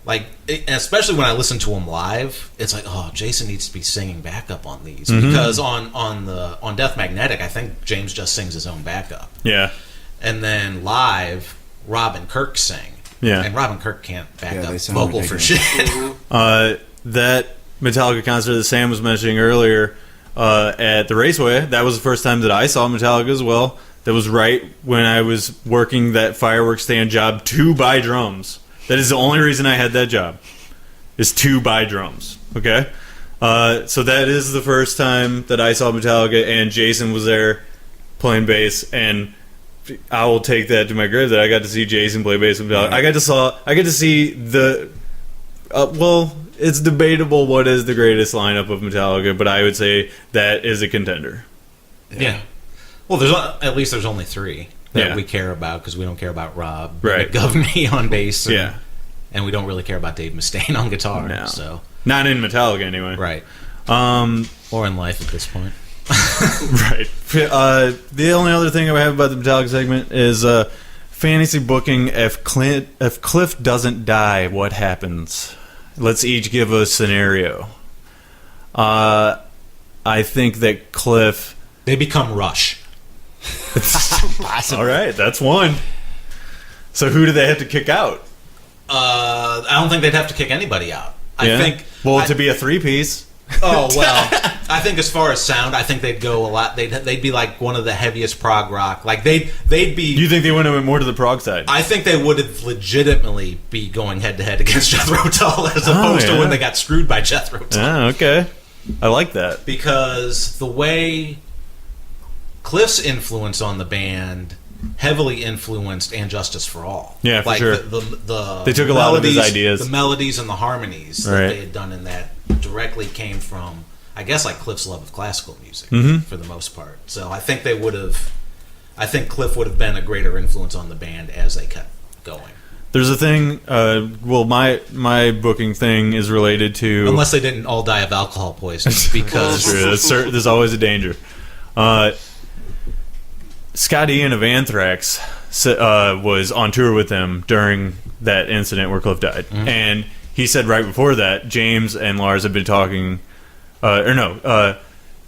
Like, especially when I listen to him live, it's like, oh, Jason needs to be singing backup on these because on Death Magnetic, I think James just sings his own backup, Yeah. and then live, Rob and Kirk sing, Yeah. and Rob and Kirk can't back Yeah, they up sound vocal for ridiculous. shit. That Metallica concert that Sam was mentioning earlier at the Raceway, that was the first time that I saw Metallica as well. That was right when I was working that fireworks stand job to buy drums. That is the only reason I had that job, is to buy drums. Okay? So that is the first time that I saw Metallica, and Jason was there playing bass, and I will take that to my grave that I got to see Jason play bass with Metallica. I got to see the it's debatable what is the greatest lineup of Metallica, but I would say that is a contender. Yeah. Well, at least there's only three that we care about because we don't care about Rob McGovney on bass. And we don't really care about Dave Mustaine on guitar. No. So Not in Metallica, anyway. right. Um, Or in life at this point. right. The only other thing I have about the Metallica segment is fantasy booking. If Cliff doesn't die, what happens? Let's each give a scenario. I think that Cliff... They become Rush. All right, that's one. So who do they have to kick out? I don't think they'd have to kick anybody out. I think... to be a three-piece. Oh, well, I think as far as sound, I think they'd go a lot. They'd be like one of the heaviest prog rock. Like they'd be. You think they would have went more to the prog side? I think they would have legitimately be going head to head against Jethro Tull as opposed to when they got screwed by Jethro Tull. Ah, okay. I like that. Because the way Cliff's influence on the band heavily influenced And Justice for All. Yeah, for sure. They took a lot of his ideas. The melodies and the harmonies that they had done in that directly came from, I guess, like Cliff's love of classical music for the most part. So I think Cliff would have been a greater influence on the band as they kept going. There's a thing. Well, my booking thing is related to Unless they didn't all die of alcohol poisoning, because That's true. There's always a danger. Scott Ian of Anthrax was on tour with them during that incident where Cliff died, and he said right before that James and Lars had been talking,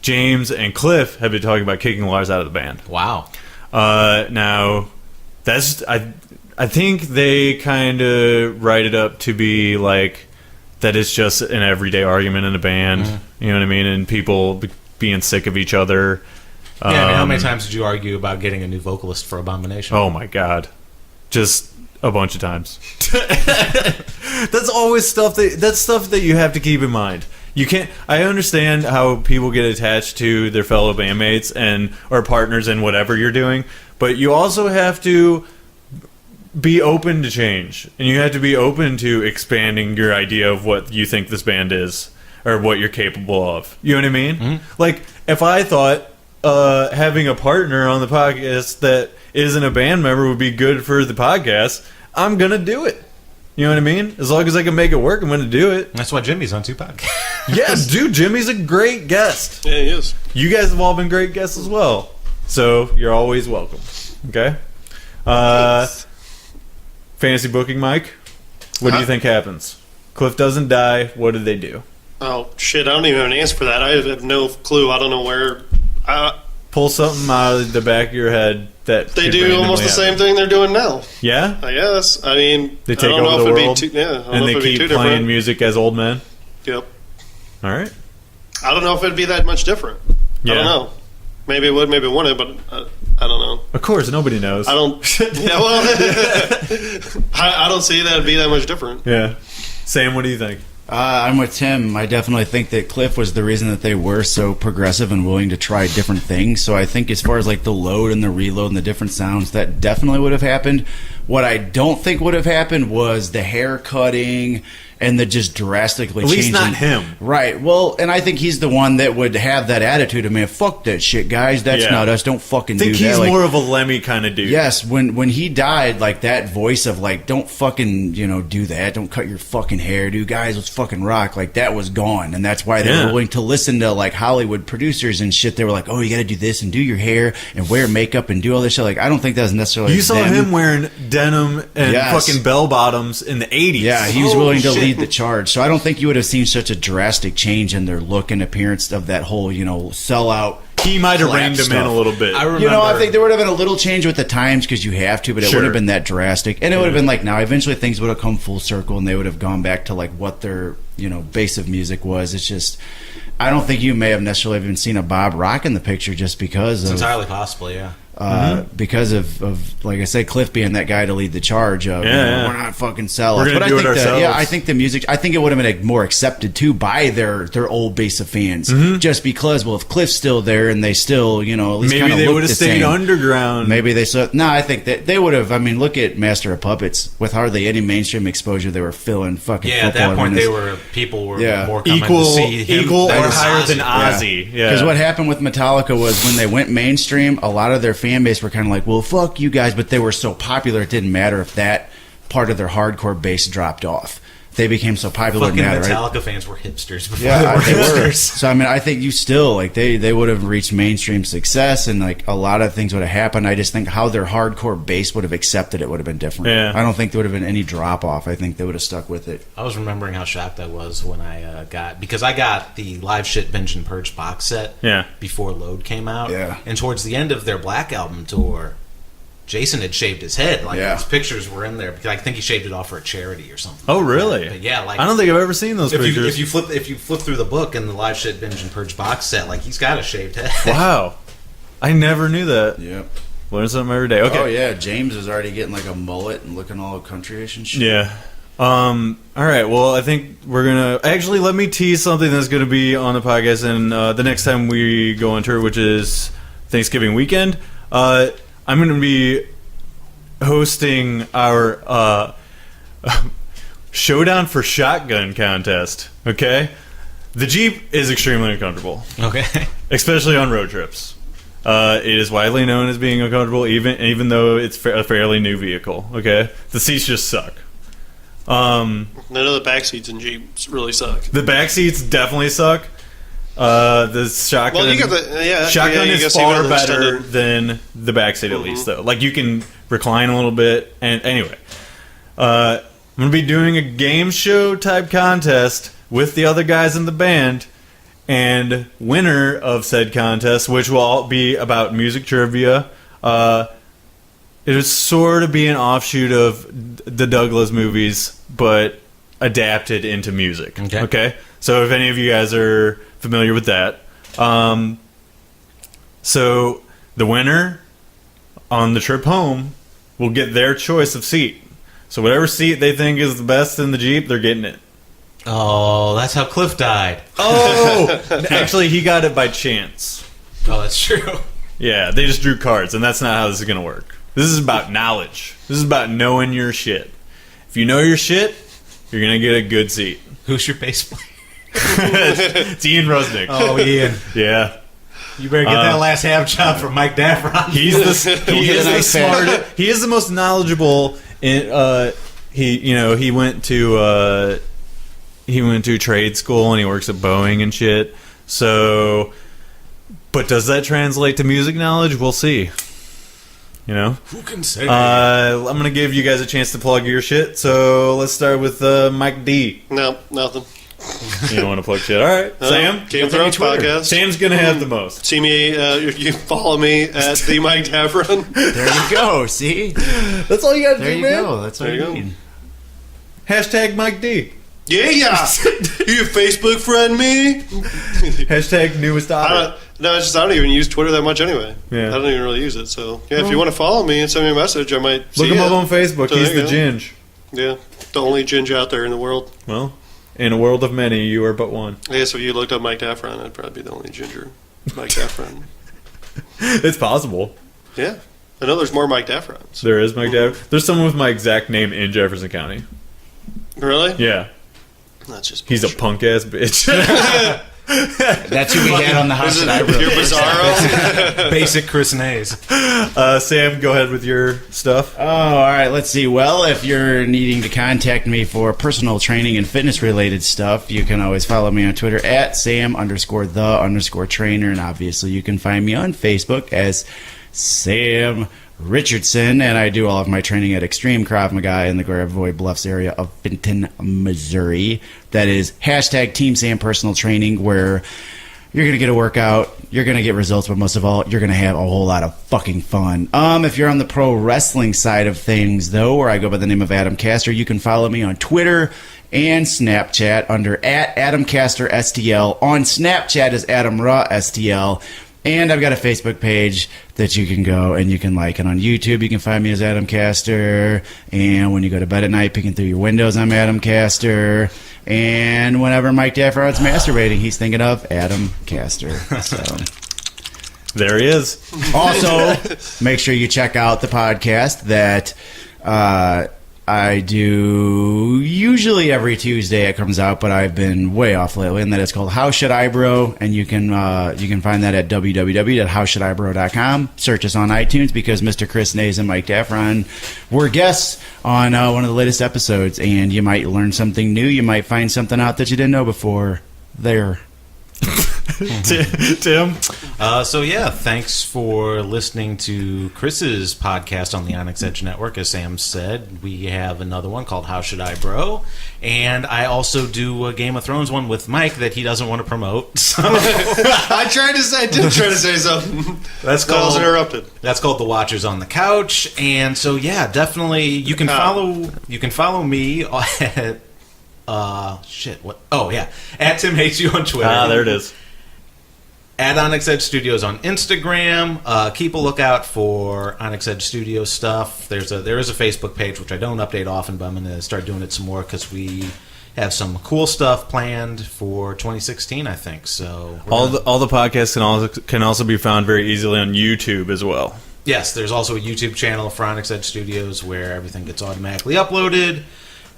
James and Cliff had been talking about kicking Lars out of the band. wow. Now, that's I think they kind of write it up to be like that it's just an everyday argument in a band. You know what I mean? And people being sick of each other. Yeah, I mean, how many times did you argue about getting a new vocalist for Abomination? Oh my god, just a bunch of times. That's always stuff that you have to keep in mind. You can't. I understand how people get attached to their fellow bandmates or partners in whatever you're doing, but you also have to be open to change, and you have to be open to expanding your idea of what you think this band is or what you're capable of. You know what I mean? Like, if I thought having a partner on the podcast that isn't a band member would be good for the podcast, I'm gonna do it. You know what I mean? As long as I can make it work, I'm gonna do it. That's why Jimmy's on 2 podcasts. Yes, dude, Jimmy's a great guest. Yeah, he is. You guys have all been great guests as well, so you're always welcome. Okay. Fantasy booking, Mike. What do you think happens? Cliff doesn't die. What do they do? Oh shit! I don't even have an answer for that. I have no clue. I don't know where. Pull something out of the back of your head that They could do randomly almost the same happen. thing they're doing now. Yeah, I guess. I mean, they I take don't know over the if it'd world, be too, yeah, I don't and know they if it'd be keep too playing different. music as old men. Yep. All right. I don't know if it'd be that much different. Yeah. I don't know. Maybe it would, maybe it wouldn't, but I don't know. Of course, nobody knows. I don't. Yeah, well, I don't see that it'd be that much different. Yeah. Sam, what do you think? I'm with Tim. I definitely think that Cliff was the reason that they were so progressive and willing to try different things. So I think as far as like the load and the reload and the different sounds, that definitely would have happened. What I don't think would have happened was the hair cutting and the just drastically At least changing. not him. Right. Well, and I think he's the one that would have that attitude of, man, fuck that shit, guys. That's Yeah. not us. Don't fucking I think do that. he's Like, more of a Lemmy kind of dude. yes, when he died, like that voice of like, don't fucking, do that. Don't cut your fucking hair, dude. Guys, let's fucking rock. Like that was gone. And that's why they Yeah. were willing to listen to like Hollywood producers and shit. They were like, oh, you got to do this and do your hair and wear makeup and do all this shit. Like, I don't think that was necessarily You saw them. him wearing denim and Yes. fucking bell bottoms in the 80s. Yeah, he was Oh, willing to shit. lead the charge. So I don't think you would have seen such a drastic change in their look and appearance of that whole, sellout. He might have Clap reined him in stuff. a little bit. I remember. I think there would have been a little change with the times because you have to, but it Sure. would have been that drastic. And it would have been like now, eventually things would have come full circle and they would have gone back to like what their, base of music was. It's just, I don't think you may have necessarily even seen a Bob Rock in the picture just because It's of entirely possible, yeah. because of like I say, Cliff being that guy to lead the charge of Yeah. we're not fucking sellouts. We're gonna But do I it think ourselves. I think the music, I think it would have been more accepted too by their old base of fans, just because if Cliff's still there and they still at least Maybe kinda they look would have the stayed same. underground. Maybe they saw. No, I think that they would have. I mean, look at Master of Puppets with hardly any mainstream exposure. They were filling fucking. Yeah, at football that point, arenas. people were Yeah. more coming Equal to see him or than higher than Ozzy. Ozzy. Yeah. Because what happened with Metallica was when they went mainstream, a lot of their fan base were kind of like, well, fuck you guys, but they were so popular it didn't matter if that part of their hardcore base dropped off. They became so popular Fucking now, right? Metallica fans were hipsters before Yeah, they were they were. hipsters. So I mean, I think you still like they would have reached mainstream success, and like a lot of things would have happened. I just think how their hardcore base would have accepted it would have been different. Yeah. I don't think there would have been any drop off. I think they would have stuck with it. I was remembering how shocked I was when I got the Live Shit Binge and Purge box set Yeah. before Load came out. Yeah. And towards the end of their Black Album tour, Jason had shaved his head. Like Yeah. his pictures were in there because I think he shaved it off for a charity or something. Oh, really? But yeah, like I don't think I've ever seen those if pictures. you flip through the book and the Live Shit Binge and Purge box set, like he's got a shaved head. Wow. I never knew that. Yep. Learn something every day. Okay. Oh yeah, James is already getting like a mullet and looking all country-ish and shit. Yeah. All right. Well, I think we're gonna actually let me tease something that's gonna be on the podcast, and the next time we go on tour, which is Thanksgiving weekend, I'm gonna be hosting our Showdown for Shotgun contest. Okay. The Jeep is extremely uncomfortable, Okay. especially on road trips. It is widely known as being uncomfortable, even though it's a fairly new vehicle. Okay, the seats just suck. None of the back seats in Jeeps really suck. The back seats definitely suck. The shotgun. Well, you got the shotgun you is guess you far got the better extended- than the back seat, at least, though. Like, you can recline a little bit. And anyway, I'm gonna be doing a game show type contest with the other guys in the band, and winner of said contest, which will all be about music trivia. It would sort of be an offshoot of the Douglas movies, but adapted into music. Okay? So if any of you guys are familiar with that. So the winner on the trip home will get their choice of seat. So whatever seat they think is the best in the Jeep, they're getting it. Oh, that's how Cliff died. Oh! Actually, he got it by chance. Oh, that's true. Yeah, they just drew cards, and that's not how this is going to work. This is about knowledge. This is about knowing your shit. If you know your shit, you're going to get a good seat. Who's your bass player? It's Ian Rusnick. Oh, Ian. Yeah. You better get that last half job from Mike Daffron. He is the smartest. He is the most knowledgeable. He went to trade school and he works at Boeing and shit. So, but does that translate to music knowledge? We'll see. You know, Who can say? I'm gonna give you guys a chance to plug your shit. So let's start with Mike D. No, nothing. You don't want to plug shit. All right, Sam. Game of Thrones podcast. Sam's gonna have the most. See me. You follow me at the Mike Daffron. There you go. See, That's all you gotta there do, you man. go. That's what There you I go. mean. Hashtag Mike D. Yeah. You Facebook friend me? Hashtag newest daughter. No, it's just I don't even use Twitter that much anyway. Yeah. I don't even really use it. So yeah, if you want to follow me and send me a message, I might Look see him up it. on Facebook. So He's there the you go. Ginge. Yeah, the only ginger out there in the world. Well, in a world of many, you are but one. Yeah, so if you looked up Mike Daffron, I'd probably be the only ginger Mike Daffron. It's possible. Yeah, I know there's more Mike Daffrons. There is Mike Dav. There's someone with my exact name in Jefferson County. Really? Yeah. That's just He's a bullshit. punk ass bitch. That's who we had on the house Is it that I wrote. your Bizarro? Basic Chris Nays. Sam, go ahead with your stuff. Oh, all right. Let's see. Well, if you're needing to contact me for personal training and fitness related stuff, you can always follow me on Twitter at Sam_the_trainer. And obviously, you can find me on Facebook as Sam Richardson. And I do all of my training at Extreme Krav Maga in the Gravois Bluffs area of Benton, Missouri. That is hashtag Team Sam Personal Training, where you're going to get a workout, you're going to get results, but most of all, you're going to have a whole lot of fucking fun. If you're on the pro wrestling side of things, though, where I go by the name of Adam Caster, you can follow me on Twitter and Snapchat under @AdamCasterSTL. On Snapchat is AdamRawSTL. And I've got a Facebook page that you can go and you can like. And on YouTube, you can find me as Adam Caster. And when you go to bed at night, peeking through your windows, I'm Adam Caster. And whenever Mike Daffron's masturbating, he's thinking of Adam Caster. So. There he is. Also, make sure you check out the podcast that I do usually every Tuesday. It comes out, but I've been way off lately, and that is called How Should I Bro, and you can find that at www.howshouldibro.com. Search us on iTunes because Mr. Chris Nays and Mike Daffron were guests on one of the latest episodes, and you might learn something new. You might find something out that you didn't know before. There. Tim? So yeah, thanks for listening to Chris's podcast on the Onyx Edge Network. As Sam said, we have another one called How Should I Bro? And I also do a Game of Thrones one with Mike that he doesn't want to promote. So I did try to say something. that's That was called interrupted. That's called The Watchers on the Couch. And so yeah, definitely you can follow me at at Tim Hates You on Twitter. There it is. At Onyx Edge Studios on Instagram. Keep a lookout for Onyx Edge Studio stuff. There is a Facebook page, which I don't update often, but I'm going to start doing it some more because we have some cool stuff planned for 2016, I think. So All the podcasts can also be found very easily on YouTube as well. yes, there's also a YouTube channel for Onyx Edge Studios where everything gets automatically uploaded.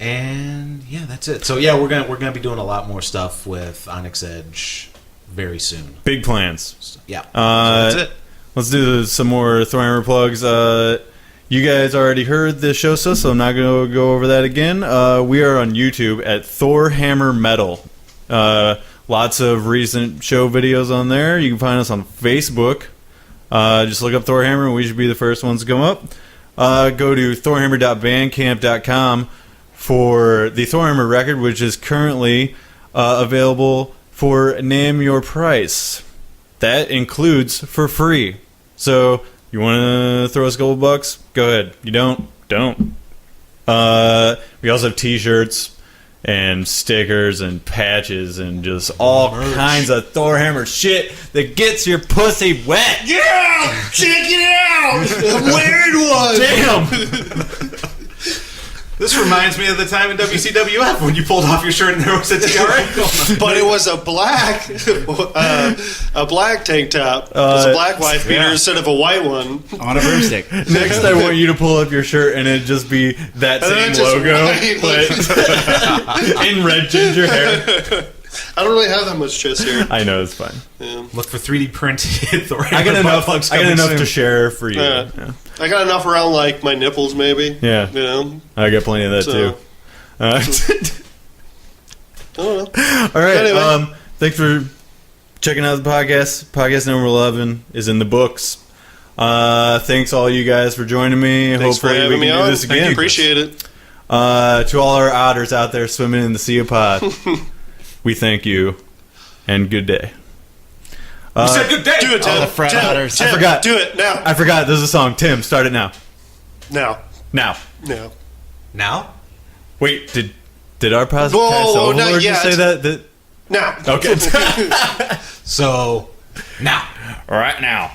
And yeah, that's it. So yeah, we're gonna be doing a lot more stuff with Onyx Edge very soon. Big plans. Yeah, so Uh, that's it. let's do some more Thor Hammer plugs. You guys already heard this show, so I'm not going to go over that again. We are on YouTube at Thor Hammer Metal. Lots of recent show videos on there. You can find us on Facebook. Just look up Thor Hammer, and we should be the first ones to come up. Go to thorhammer.bandcamp.com for the Thor Hammer record, which is currently available for Name Your Price. That includes for free. So, you want to throw us a couple bucks? Go ahead. You don't? We also have t-shirts and stickers and patches and just all kinds of Thor Hammer shit that gets your pussy wet. Yeah! Check it out! I'm wearing one! Damn! This reminds me of the time in WCWF when you pulled off your shirt and there was a tiara. But it was a black tank top. It was a black wife beater instead of a white one. On a broomstick. Next, I want you to pull up your shirt and it just be that then same just logo, white. but in red ginger hair. I don't really have that much chest hair. I know, it's fine. Yeah. Look for 3D printed Thor I Hammer got butt plugs enough. I got coming enough soon. to share for you. Yeah. Yeah. I got enough around like my nipples, maybe. Yeah. You know. I got plenty of that So- too. I don't know. All right. Anyway. Thanks for checking out the podcast. Podcast number 11 is in the books. Thanks all you guys for joining me. Thanks for Hopefully we having can me do on. this again. Appreciate it. To all our otters out there swimming in the sea of pod, we thank you and good day. You said good day. Do it, All Tim. the frat Tim, otters. Tim, I forgot. Do it now. I forgot. There's a song. Tim, start it now. Now. Now. No. Now? Wait. Did our podcast Whoa, not overlord just yet. say that? Now. Okay. So, now. Right now.